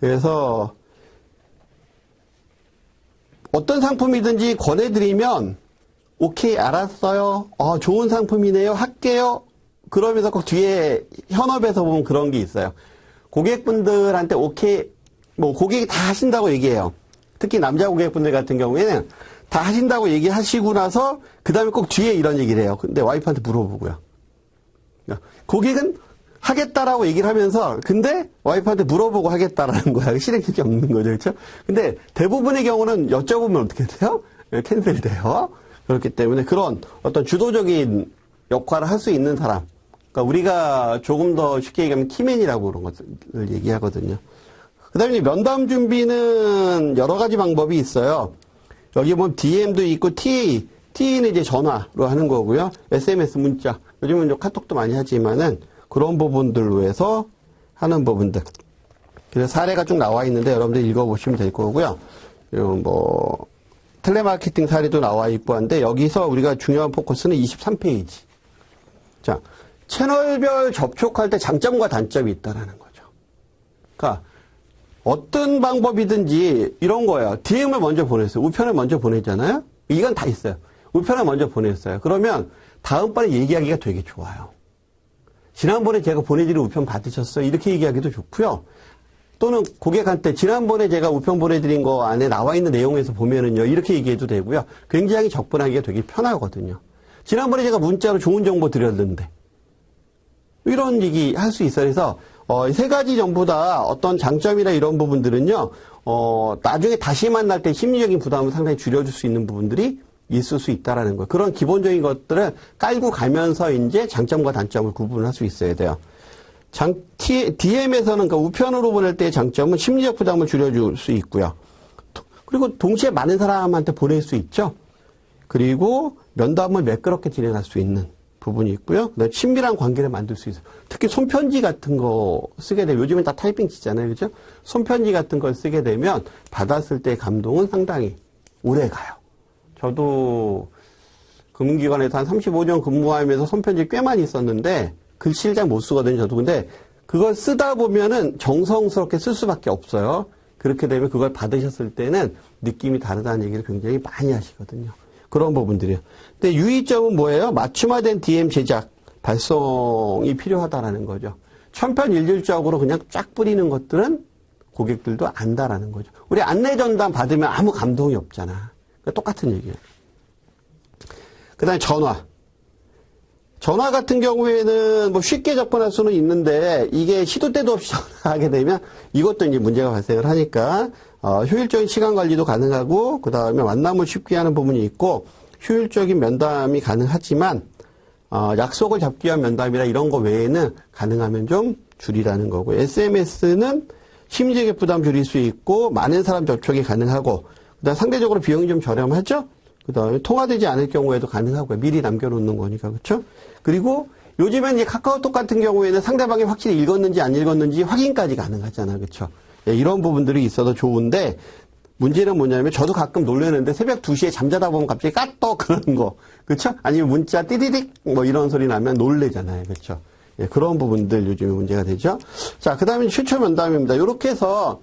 그래서 어떤 상품이든지 권해드리면 오케이, 알았어요. 좋은 상품이네요. 할게요. 그러면서 꼭 뒤에 현업에서 보면 그런 게 있어요. 고객분들한테 오케이, 뭐 고객이 다 하신다고 얘기해요. 특히 남자 고객분들 같은 경우에는 다 하신다고 얘기하시고 나서 그 다음에 꼭 뒤에 이런 얘기를 해요. 근데 와이프한테 물어보고요. 고객은 하겠다라고 얘기를 하면서 근데 와이프한테 물어보고 하겠다라는 거야. 실행력이 없는 거죠. 그렇죠? 근데 대부분의 경우는 여쭤보면 어떻게 돼요? 캔슬돼요. 그렇기 때문에 그런 어떤 주도적인 역할을 할 수 있는 사람. 그러니까 우리가 조금 더 쉽게 얘기하면 키맨이라고 그런 것을 얘기하거든요. 그 다음에 면담 준비는 여러 가지 방법이 있어요. 여기 보면 DM도 있고 TA는 이제 전화로 하는 거고요. SMS 문자. 요즘은 좀 카톡도 많이 하지만은 그런 부분들로 해서 하는 부분들. 그래서 사례가 쭉 나와 있는데 여러분들 읽어보시면 될 거고요. 뭐 텔레마케팅 사례도 나와 있고 한데 여기서 우리가 중요한 포커스는 23페이지. 자, 채널별 접촉할 때 장점과 단점이 있다라는 거죠. 그러니까 어떤 방법이든지 이런 거예요. DM을 먼저 보냈어요. 우편을 먼저 보냈잖아요. 이건 다 있어요. 우편을 먼저 보냈어요. 그러면 다음번에 얘기하기가 되게 좋아요. 지난번에 제가 보내드린 우편 받으셨어요? 이렇게 얘기하기도 좋고요. 또는 고객한테 지난번에 제가 우편 보내드린 거 안에 나와 있는 내용에서 보면은요, 이렇게 얘기해도 되고요. 굉장히 접근하기가 되게 편하거든요. 지난번에 제가 문자로 좋은 정보 드렸는데, 이런 얘기 할 수 있어요. 그래서, 세 가지 전부 다 어떤 장점이나 이런 부분들은요, 나중에 다시 만날 때 심리적인 부담을 상당히 줄여줄 수 있는 부분들이 있을 수 있다라는 거예요. 그런 기본적인 것들을 깔고 가면서 이제 장점과 단점을 구분할 수 있어야 돼요. DM에서는 그러니까 우편으로 보낼 때의 장점은 심리적 부담을 줄여줄 수 있고요. 그리고 동시에 많은 사람한테 보낼 수 있죠. 그리고 면담을 매끄럽게 진행할 수 있는 부분이 있고요. 그다음에 친밀한 관계를 만들 수 있어요. 특히 손편지 같은 거 쓰게 되면 요즘은 다 타이핑 치잖아요. 그죠? 손편지 같은 걸 쓰게 되면 받았을 때 감동은 상당히 오래 가요. 저도 금융기관에서 한 35년 근무하면서 손편지 꽤 많이 썼는데 글씨를 잘 못 쓰거든요, 저도. 근데 그걸 쓰다 보면은 정성스럽게 쓸 수밖에 없어요. 그렇게 되면 그걸 받으셨을 때는 느낌이 다르다는 얘기를 굉장히 많이 하시거든요. 그런 부분들이요. 근데 유의점은 뭐예요? 맞춤화된 DM 제작, 발송이 필요하다라는 거죠. 천편일률적으로 그냥 쫙 뿌리는 것들은 고객들도 안다라는 거죠. 우리 안내 전단 받으면 아무 감동이 없잖아. 그러니까 똑같은 얘기예요. 그 다음에 전화 같은 경우에는 뭐 쉽게 접근할 수는 있는데 이게 시도 때도 없이 전화하게 되면 이것도 이제 문제가 발생을 하니까 효율적인 시간 관리도 가능하고 그 다음에 만남을 쉽게 하는 부분이 있고 효율적인 면담이 가능하지만 약속을 잡기 위한 면담이라 이런 거 외에는 가능하면 좀 줄이라는 거고 SMS는 심리적인 부담 줄일 수 있고 많은 사람 접촉이 가능하고 그다음 상대적으로 비용이 좀 저렴하죠. 그다음에 통화되지 않을 경우에도 가능하고요. 미리 남겨놓는 거니까 그렇죠. 그리고 요즘엔 이제 카카오톡 같은 경우에는 상대방이 확실히 읽었는지 안 읽었는지 확인까지 가능하잖아요, 그렇죠. 예, 이런 부분들이 있어서 좋은데 문제는 뭐냐면 저도 가끔 놀라는데 새벽 2시에 잠자다 보면 갑자기 까똑 그런 거, 그렇죠. 아니면 문자 띠디딕 뭐 이런 소리 나면 놀래잖아요, 그렇죠. 예, 그런 부분들 요즘에 문제가 되죠. 자, 그다음에 최초 면담입니다. 이렇게 해서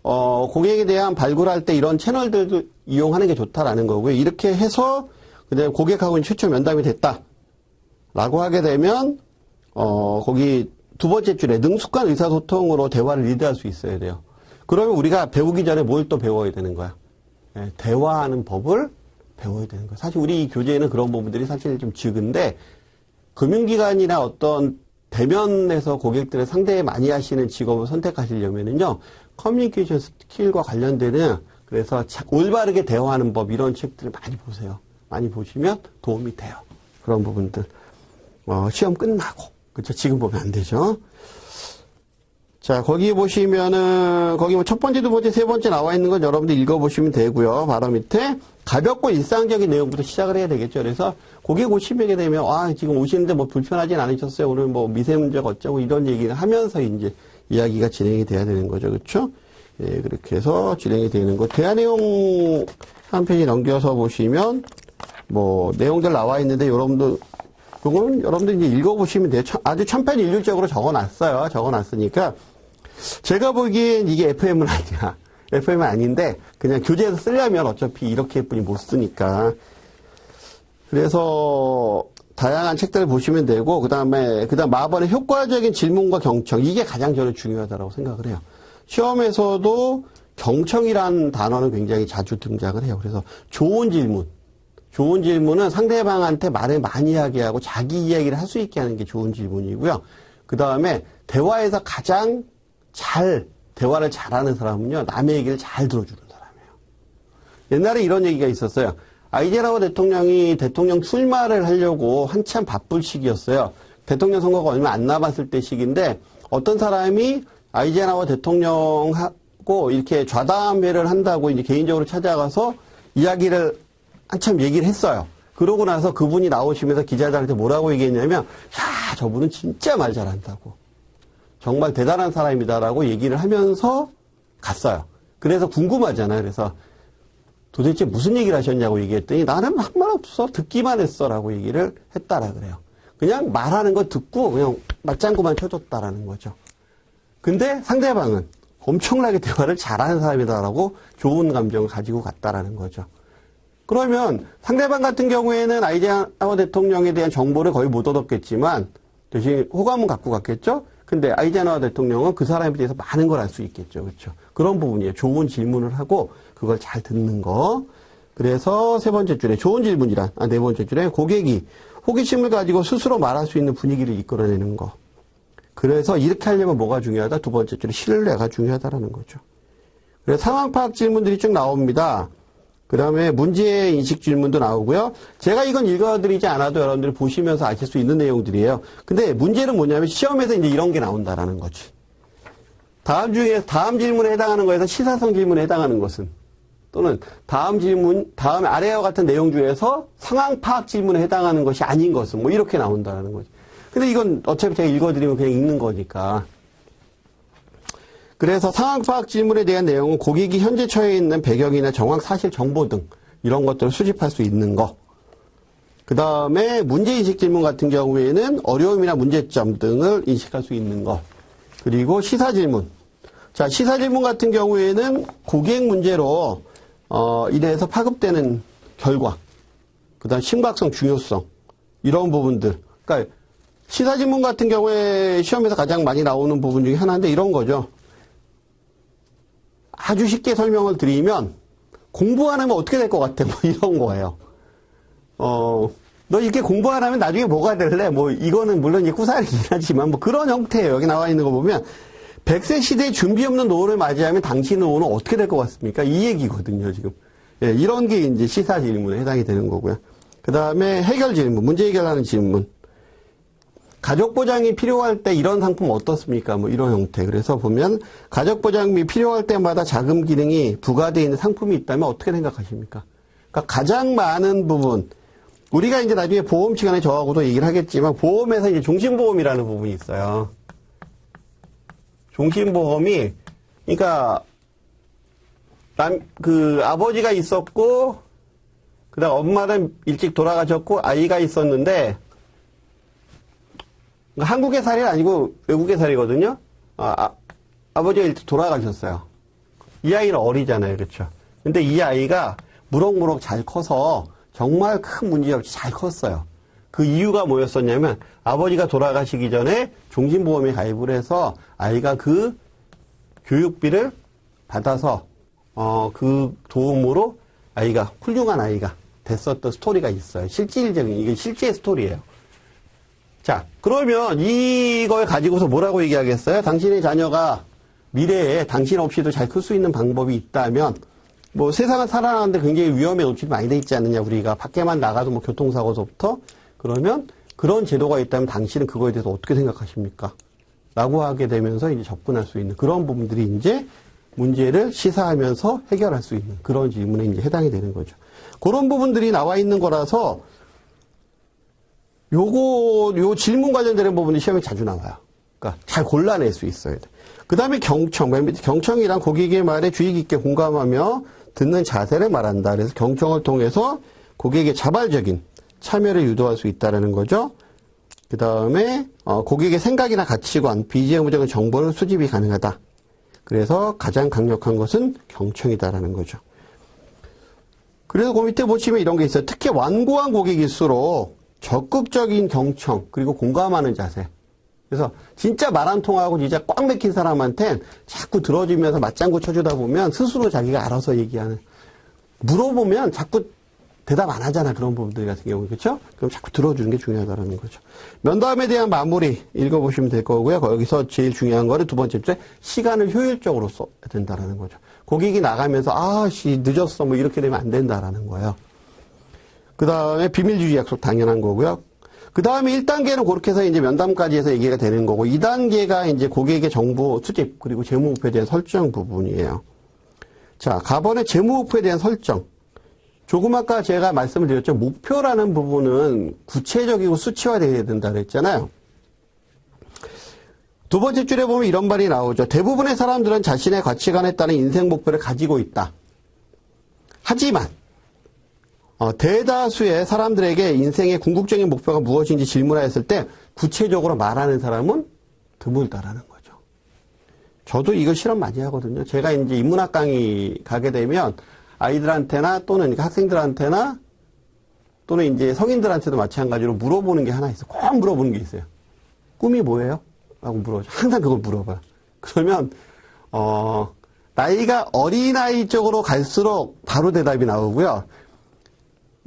고객에 대한 발굴할 때 이런 채널들도 이용하는 게 좋다라는 거고요. 이렇게 해서 그다음에 고객하고 최초 면담이 됐다라고 하게 되면 거기 두 번째 줄에 능숙한 의사소통으로 대화를 리드할 수 있어야 돼요. 그러면 우리가 배우기 전에 뭘 또 배워야 되는 거야? 네, 대화하는 법을 배워야 되는 거야. 사실 우리 교재에는 그런 부분들이 사실 좀 적은데 금융기관이나 어떤 대면에서 고객들을 상대 많이 하시는 직업을 선택하시려면은요. 커뮤니케이션 스킬과 관련되는 그래서 올바르게 대화하는 법 이런 책들을 많이 보세요. 많이 보시면 도움이 돼요. 그런 부분들. 시험 끝나고. 그렇죠? 지금 보면 안 되죠. 자, 거기 보시면은 거기 뭐 첫 번째, 두 번째, 세 번째 나와 있는 건 여러분들 읽어보시면 되고요. 바로 밑에 가볍고 일상적인 내용부터 시작을 해야 되겠죠. 그래서 고객 오시게 되면 지금 오시는데 뭐 불편하진 않으셨어요. 오늘 뭐 미세문제가 어쩌고 이런 얘기를 하면서 이제 이야기가 진행이 돼야 되는 거죠. 그렇죠? 예, 그렇게 해서 진행이 되는 거. 대화 내용 한 페이지 넘겨서 보시면 뭐 내용들 나와 있는데 요거는 여러분들 이제 읽어보시면 돼요. 아주 천편일률적으로 적어놨어요. 적어놨으니까 제가 보기엔 이게 FM은 아니야. FM은 아닌데 그냥 교재에서 쓰려면 어차피 이렇게뿐이 못 쓰니까. 그래서 다양한 책들을 보시면 되고 그다음 마번의 효과적인 질문과 경청 이게 가장 저는 중요하다고 생각을 해요. 시험에서도 경청이라는 단어는 굉장히 자주 등장을 해요. 그래서 좋은 질문은 상대방한테 말을 많이 하게 하고 자기 이야기를 할 수 있게 하는 게 좋은 질문이고요. 그 다음에 대화에서 가장 대화를 잘하는 사람은요, 남의 얘기를 잘 들어주는 사람이에요. 옛날에 이런 얘기가 있었어요. 아이젠하워 대통령이 대통령 출마를 하려고 한참 바쁠 시기였어요. 대통령 선거가 얼마 안 남았을 때 시기인데 어떤 사람이 아이젠하워 대통령하고 이렇게 좌담회를 한다고 이제 개인적으로 찾아가서 이야기를 한참 얘기를 했어요. 그러고 나서 그분이 나오시면서 기자들한테 뭐라고 얘기했냐면, 야, 저분은 진짜 말 잘한다고. 정말 대단한 사람이다라고 얘기를 하면서 갔어요. 그래서 궁금하잖아요. 그래서 도대체 무슨 얘기를 하셨냐고 얘기했더니 나는 한 말 없어. 듣기만 했어라고 얘기를 했다라 그래요. 그냥 말하는 거 듣고 그냥 맞장구만 쳐줬다라는 거죠. 근데 상대방은 엄청나게 대화를 잘하는 사람이다라고 좋은 감정을 가지고 갔다라는 거죠. 그러면 상대방 같은 경우에는 아이젠하워 대통령에 대한 정보를 거의 못 얻었겠지만 대신 호감은 갖고 갔겠죠? 근데 아이젠하워 대통령은 그 사람에 대해서 많은 걸 알 수 있겠죠. 그렇죠? 그런 부분이에요. 좋은 질문을 하고 그걸 잘 듣는 거. 그래서 세 번째 줄에 좋은 질문이란, 네 번째 줄에 고객이 호기심을 가지고 스스로 말할 수 있는 분위기를 이끌어내는 거. 그래서 이렇게 하려면 뭐가 중요하다? 두 번째 줄에 신뢰가 중요하다라는 거죠. 그래서 상황 파악 질문들이 쭉 나옵니다. 그 다음에 문제인식 질문도 나오고요. 제가 이건 읽어드리지 않아도 여러분들이 보시면서 아실 수 있는 내용들이에요. 근데 문제는 뭐냐면 시험에서 이제 이런 게 나온다라는 거지. 다음 질문에 해당하는 거에서 시사성 질문에 해당하는 것은 또는 다음 아래와 같은 내용 중에서 상황 파악 질문에 해당하는 것이 아닌 것은 뭐 이렇게 나온다라는 거지. 근데 이건 어차피 제가 읽어드리면 그냥 읽는 거니까. 그래서 상황 파악 질문에 대한 내용은 고객이 현재 처해 있는 배경이나 정황, 사실, 정보 등 이런 것들을 수집할 수 있는 거. 그 다음에 문제인식 질문 같은 경우에는 어려움이나 문제점 등을 인식할 수 있는 거. 그리고 시사 질문. 자, 시사 질문 같은 경우에는 고객 문제로 인해서 파급되는 결과. 그 다음 심각성, 중요성. 이런 부분들. 그러니까 시사 질문 같은 경우에 시험에서 가장 많이 나오는 부분 중에 하나인데 이런 거죠. 아주 쉽게 설명을 드리면 공부 안 하면 어떻게 될 것 같아? 뭐 이런 거예요. 너 이렇게 공부 안 하면 나중에 뭐가 될래? 뭐 이거는 물론 이제 구사이긴 하지만 뭐 그런 형태예요. 여기 나와 있는 거 보면 100세 시대에 준비 없는 노후를 맞이하면 당신의 노후는 어떻게 될 것 같습니까? 이 얘기거든요, 지금. 예, 이런 게 이제 시사 질문에 해당이 되는 거고요. 그 다음에 해결 질문, 문제 해결하는 질문. 가족 보장이 필요할 때 이런 상품 어떻습니까? 뭐 이런 형태. 그래서 보면 가족 보장이 필요할 때마다 자금 기능이 부과되어 있는 상품이 있다면 어떻게 생각하십니까? 그러니까 가장 많은 부분, 우리가 이제 나중에 보험 시간에 저하고도 얘기를 하겠지만 보험에서 이제 종신보험이라는 부분이 있어요. 종신보험이 그러니까 아버지가 있었고 그다음 엄마는 일찍 돌아가셨고 아이가 있었는데 한국의 사례는 아니고 외국의 사례거든요. 아버지가 일찍 돌아가셨어요. 이 아이는 어리잖아요. 그렇죠? 근데 이 아이가 무럭무럭 잘 커서 정말 큰 문제 없이 잘 컸어요. 그 이유가 뭐였었냐면 아버지가 돌아가시기 전에 종신보험에 가입을 해서 아이가 그 교육비를 받아서 그 도움으로 아이가 훌륭한 아이가 됐었던 스토리가 있어요. 실질적인 이게 실제 스토리예요. 자, 그러면 이걸 가지고서 뭐라고 얘기하겠어요? 당신의 자녀가 미래에 당신 없이도 잘 클 수 있는 방법이 있다면, 뭐 세상을 살아가는데 굉장히 위험에 노출이 많이 돼 있지 않느냐, 우리가. 밖에만 나가도 뭐 교통사고서부터. 그러면 그런 제도가 있다면 당신은 그거에 대해서 어떻게 생각하십니까? 라고 하게 되면서 이제 접근할 수 있는 그런 부분들이 이제 문제를 시사하면서 해결할 수 있는 그런 질문에 이제 해당이 되는 거죠. 그런 부분들이 나와 있는 거라서 요 질문 관련되는 부분이 시험에 자주 나와요. 그러니까 잘 골라낼 수 있어야 돼. 그 다음에 경청. 경청이란 고객의 말에 주의 깊게 공감하며 듣는 자세를 말한다. 그래서 경청을 통해서 고객의 자발적인 참여를 유도할 수 있다는 거죠. 그 다음에 고객의 생각이나 가치관, 비재무적인 정보를 수집이 가능하다. 그래서 가장 강력한 것은 경청이다라는 거죠. 그래서 그 밑에 보시면 이런 게 있어요. 특히 완고한 고객일수록 적극적인 경청, 그리고 공감하는 자세. 그래서 진짜 말 안 통하고 진짜 꽉 막힌 사람한텐 자꾸 들어주면서 맞장구 쳐주다 보면 스스로 자기가 알아서 얘기하는. 물어보면 자꾸 대답 안 하잖아. 그런 부분들 같은 경우. 그렇죠? 그럼 자꾸 들어주는 게 중요하다는 거죠. 면담에 대한 마무리 읽어보시면 될 거고요. 거기서 제일 중요한 거는 두 번째 주에 시간을 효율적으로 써야 된다는 거죠. 고객이 나가면서 늦었어 뭐 이렇게 되면 안 된다라는 거예요. 그 다음에 비밀 유지 약속 당연한 거고요. 그 다음에 1단계는 그렇게 해서 이제 면담까지 해서 얘기가 되는 거고, 2단계가 이제 고객의 정보 수집, 그리고 재무 목표에 대한 설정 부분이에요. 자, 가번의 재무 목표에 대한 설정. 조금 아까 제가 말씀을 드렸죠. 목표라는 부분은 구체적이고 수치화되어야 된다 그랬잖아요. 두 번째 줄에 보면 이런 말이 나오죠. 대부분의 사람들은 자신의 가치관에 따른 인생 목표를 가지고 있다. 하지만 대다수의 사람들에게 인생의 궁극적인 목표가 무엇인지 질문하였을 때 구체적으로 말하는 사람은 드물다라는 거죠. 저도 이거 실험 많이 하거든요. 제가 이제 인문학 강의 가게 되면 아이들한테나 또는 학생들한테나 또는 이제 성인들한테도 마찬가지로 물어보는 게 하나 있어요. 꼭 물어보는 게 있어요. 꿈이 뭐예요? 라고 물어보죠. 항상 그걸 물어봐요. 그러면 나이가 어린아이 쪽으로 갈수록 바로 대답이 나오고요.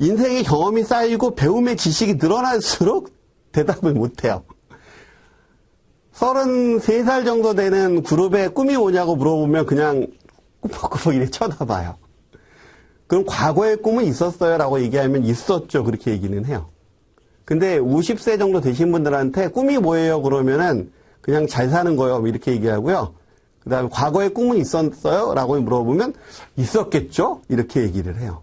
인생의 경험이 쌓이고 배움의 지식이 늘어날수록 대답을 못해요. 33살 정도 되는 그룹의 꿈이 뭐냐고 물어보면 그냥 꾸벅꾸벅 이렇게 쳐다봐요. 그럼 과거의 꿈은 있었어요? 라고 얘기하면 있었죠. 그렇게 얘기는 해요. 근데 50세 정도 되신 분들한테 꿈이 뭐예요? 그러면은 그냥 잘 사는 거예요. 이렇게 얘기하고요. 그 다음에 과거의 꿈은 있었어요? 라고 물어보면 있었겠죠? 이렇게 얘기를 해요.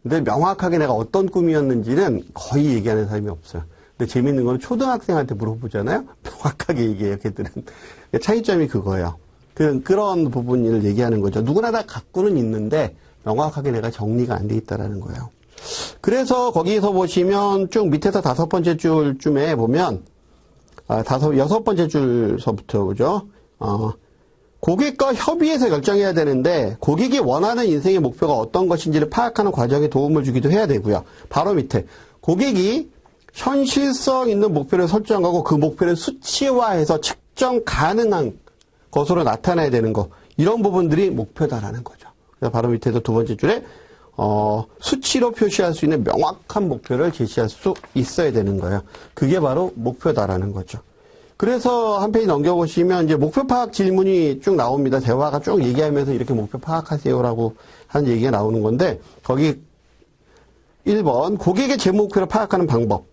근데 명확하게 내가 어떤 꿈이었는지는 거의 얘기하는 사람이 없어요. 근데 재밌는 건 초등학생한테 물어보잖아요? 명확하게 얘기해요, 걔들은. 차이점이 그거예요. 그런 부분을 얘기하는 거죠. 누구나 다 갖고는 있는데 명확하게 내가 정리가 안 돼 있다라는 거예요. 그래서 거기서 보시면 쭉 밑에서 5번째 줄쯤에 보면, 여섯 번째 줄서부터 보죠. 고객과 협의해서 결정해야 되는데 고객이 원하는 인생의 목표가 어떤 것인지를 파악하는 과정에 도움을 주기도 해야 되고요. 바로 밑에 고객이 현실성 있는 목표를 설정하고 그 목표를 수치화해서 측정 가능한 것으로 나타내야 되는 거. 이런 부분들이 목표다라는 거죠. 그래서 바로 밑에도 두 번째 줄에 수치로 표시할 수 있는 명확한 목표를 제시할 수 있어야 되는 거예요. 그게 바로 목표다라는 거죠. 그래서 한 페이지 넘겨보시면 이제 목표 파악 질문이 쭉 나옵니다. 대화가 쭉 얘기하면서 이렇게 목표 파악하세요라고 하는 얘기가 나오는 건데, 거기 1번 고객의 재무 목표를 파악하는 방법.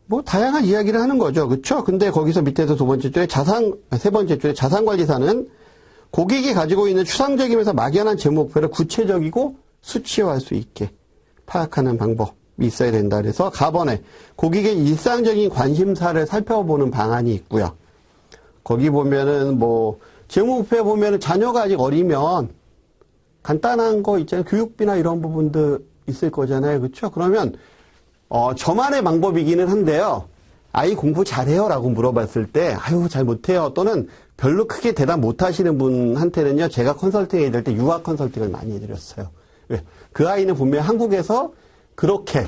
뭐 다양한 이야기를 하는 거죠. 그렇죠? 근데 거기서 밑에서 세 번째 줄에 자산관리사는 고객이 가지고 있는 추상적이면서 막연한 재무 목표를 구체적이고 수치화할 수 있게 파악하는 방법. 있어야 된다. 그래서 가번에 고객의 일상적인 관심사를 살펴보는 방안이 있고요. 거기 보면은 재무 목표에 보면은 자녀가 아직 어리면 간단한 거 있잖아요. 교육비나 이런 부분도 있을 거잖아요. 그렇죠? 그러면 저만의 방법이기는 한데요. 아이 공부 잘해요? 라고 물어봤을 때 아유 잘 못해요. 또는 별로 크게 대답 못하시는 분한테는요. 제가 컨설팅 해드릴 때 유학 컨설팅을 많이 해드렸어요. 왜? 그 아이는 분명히 한국에서 그렇게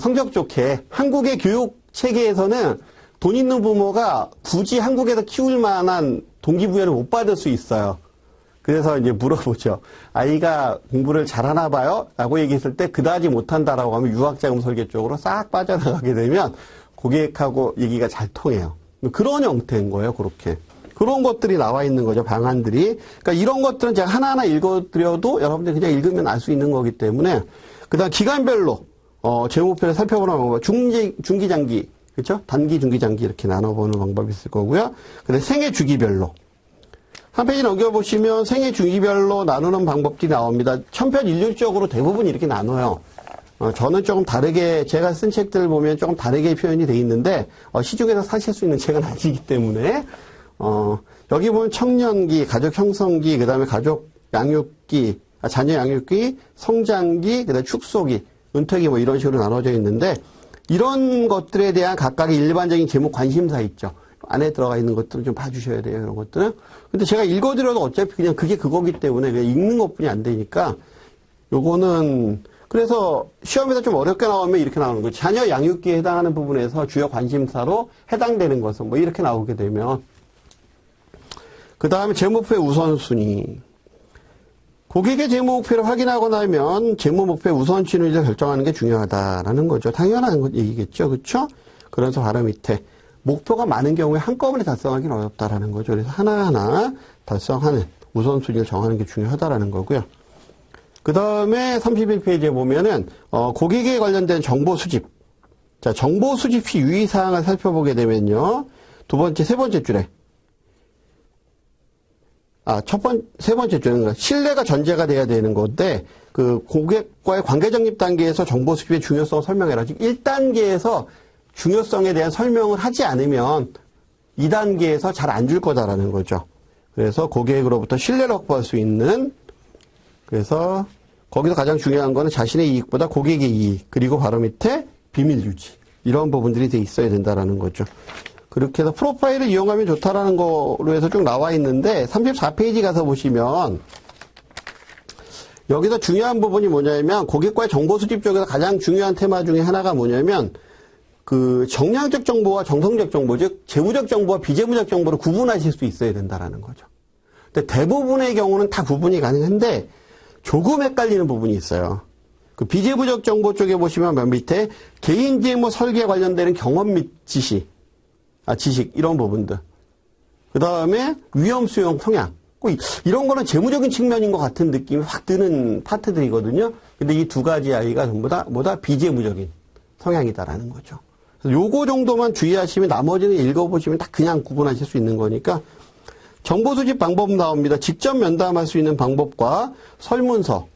성적 좋게 한국의 교육 체계에서는 돈 있는 부모가 굳이 한국에서 키울 만한 동기부여를 못 받을 수 있어요. 그래서 이제 물어보죠. 아이가 공부를 잘하나 봐요? 라고 얘기했을 때 그다지 못한다라고 하면 유학자금 설계 쪽으로 싹 빠져나가게 되면 고객하고 얘기가 잘 통해요. 그런 형태인 거예요. 그렇게. 그런 것들이 나와 있는 거죠. 방안들이. 그러니까 이런 것들은 제가 하나하나 읽어드려도 여러분들이 그냥 읽으면 알 수 있는 거기 때문에 그 다음 기간별로 재무 목표를 살펴보는 방법, 중기, 장기, 그렇죠? 단기, 중기, 장기 이렇게 나눠보는 방법이 있을 거고요. 그다음 생애 주기별로 한 페이지 넘겨보시면 생애 주기별로 나누는 방법들이 나옵니다. 천편일률적으로 대부분 이렇게 나눠요. 저는 조금 다르게 제가 쓴 책들을 보면 조금 다르게 표현이 돼 있는데 시중에서 사실 수 있는 책은 아니기 때문에 여기 보면 청년기, 가족 형성기, 그다음에 가족 양육기, 자녀 양육기, 성장기, 그다음에 축소기, 은퇴기 뭐 이런 식으로 나눠져 있는데 이런 것들에 대한 각각의 일반적인 제목 관심사 있죠. 안에 들어가 있는 것들은 좀 봐주셔야 돼요. 이런 것들은. 근데 제가 읽어드려도 어차피 그냥 그게 그거기 때문에 그냥 읽는 것뿐이 안 되니까 요거는 그래서 시험에서 좀 어렵게 나오면 이렇게 나오는 거예요. 자녀 양육기에 해당하는 부분에서 주요 관심사로 해당되는 것은 뭐 이렇게 나오게 되면 그 다음에 재무목표의 우선순위. 고객의 재무 목표를 확인하고 나면 재무 목표의 우선순위를 결정하는 게 중요하다라는 거죠. 당연한 얘기겠죠. 그렇죠? 그래서 바로 밑에 목표가 많은 경우에 한꺼번에 달성하기는 어렵다라는 거죠. 그래서 하나하나 달성하는 우선순위를 정하는 게 중요하다라는 거고요. 그 다음에 31페이지에 보면은, 고객에 관련된 정보 수집. 자, 정보 수집 시 유의사항을 살펴보게 되면요. 세 번째 줄에. 세 번째 줄은 신뢰가 전제가 돼야 되는 건데, 그 고객과의 관계 정립 단계에서 정보 수집의 중요성을 설명해라. 즉, 1단계에서 중요성에 대한 설명을 하지 않으면 2단계에서 잘 안 줄 거다라는 거죠. 그래서 고객으로부터 신뢰를 확보할 수 있는, 그래서 거기서 가장 중요한 거는 자신의 이익보다 고객의 이익, 그리고 바로 밑에 비밀 유지. 이런 부분들이 돼 있어야 된다라는 거죠. 그렇게 해서 프로파일을 이용하면 좋다라는 거로 해서 쭉 나와 있는데 34페이지 가서 보시면 여기서 중요한 부분이 뭐냐면 고객과의 정보 수집 쪽에서 가장 중요한 테마 중에 하나가 뭐냐면 그 정량적 정보와 정성적 정보, 즉 재무적 정보와 비재무적 정보를 구분하실 수 있어야 된다라는 거죠. 근데 대부분의 경우는 다 구분이 가능한데 조금 헷갈리는 부분이 있어요. 그 비재무적 정보 쪽에 보시면 맨 밑에 개인 재무 설계에 관련되는 경험 및 지식 이런 부분들. 그 다음에 위험 수용 성향. 이런 거는 재무적인 측면인 것 같은 느낌이 확 드는 파트들이거든요. 근데 이 두 가지 아이가 전부 다 뭐다 비재무적인 성향이다라는 거죠. 그래서 요거 정도만 주의하시면 나머지는 읽어보시면 다 그냥 구분하실 수 있는 거니까 정보 수집 방법 나옵니다. 직접 면담할 수 있는 방법과 설문서,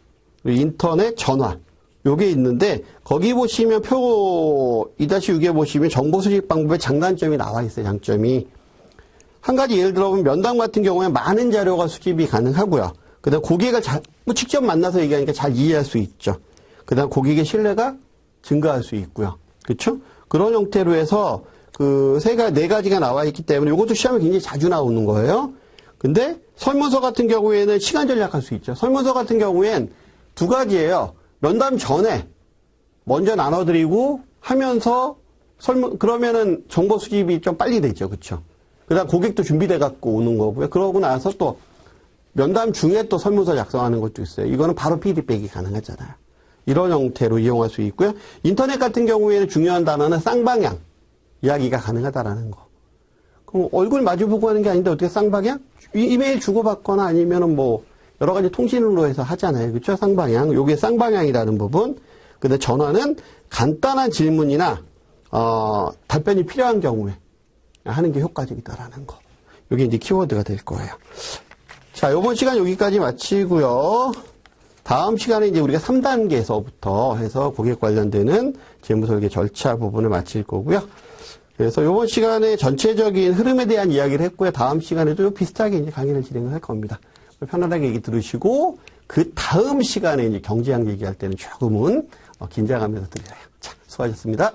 인터넷, 전화. 요게 있는데 거기 보시면 표 2-6에 보시면 정보 수집 방법의 장단점이 나와 있어요. 장점이. 한 가지 예를 들어보면 면담 같은 경우에 많은 자료가 수집이 가능하고요. 그다음 고객을 직접 만나서 얘기하니까 잘 이해할 수 있죠. 그다음 고객의 신뢰가 증가할 수 있고요. 그렇죠? 그런 형태로 해서 네 가지가 나와 있기 때문에 이것도 시험에 굉장히 자주 나오는 거예요. 근데 설문서 같은 경우에는 시간 절약할 수 있죠. 설문서 같은 경우엔 두 가지예요. 면담 전에 먼저 나눠드리고 하면서 그러면은 정보 수집이 좀 빨리 되죠. 그쵸? 그 다음 고객도 준비돼 갖고 오는 거고요. 그러고 나서 또 면담 중에 또 설문서 작성하는 것도 있어요. 이거는 바로 피드백이 가능하잖아요. 이런 형태로 이용할 수 있고요. 인터넷 같은 경우에는 중요한 단어는 쌍방향 이야기가 가능하다라는 거. 그럼 얼굴 마주보고 하는 게 아닌데 어떻게 쌍방향? 이메일 주고받거나 아니면은 뭐 여러 가지 통신으로 해서 하잖아요. 그렇죠? 쌍방향. 요게 쌍방향이라는 부분. 근데 전화는 간단한 질문이나 답변이 필요한 경우에 하는 게 효과적이다라는 거. 요게 이제 키워드가 될 거예요. 자, 요번 시간 여기까지 마치고요. 다음 시간에 이제 우리가 3단계에서부터 해서 고객 관련되는 재무설계 절차 부분을 마칠 거고요. 그래서 요번 시간에 전체적인 흐름에 대한 이야기를 했고요. 다음 시간에도 비슷하게 이제 강의를 진행을 할 겁니다. 편안하게 얘기 들으시고 그 다음 시간에 이제 경제학 얘기할 때는 조금은 긴장하면서 들으세요. 자, 수고하셨습니다.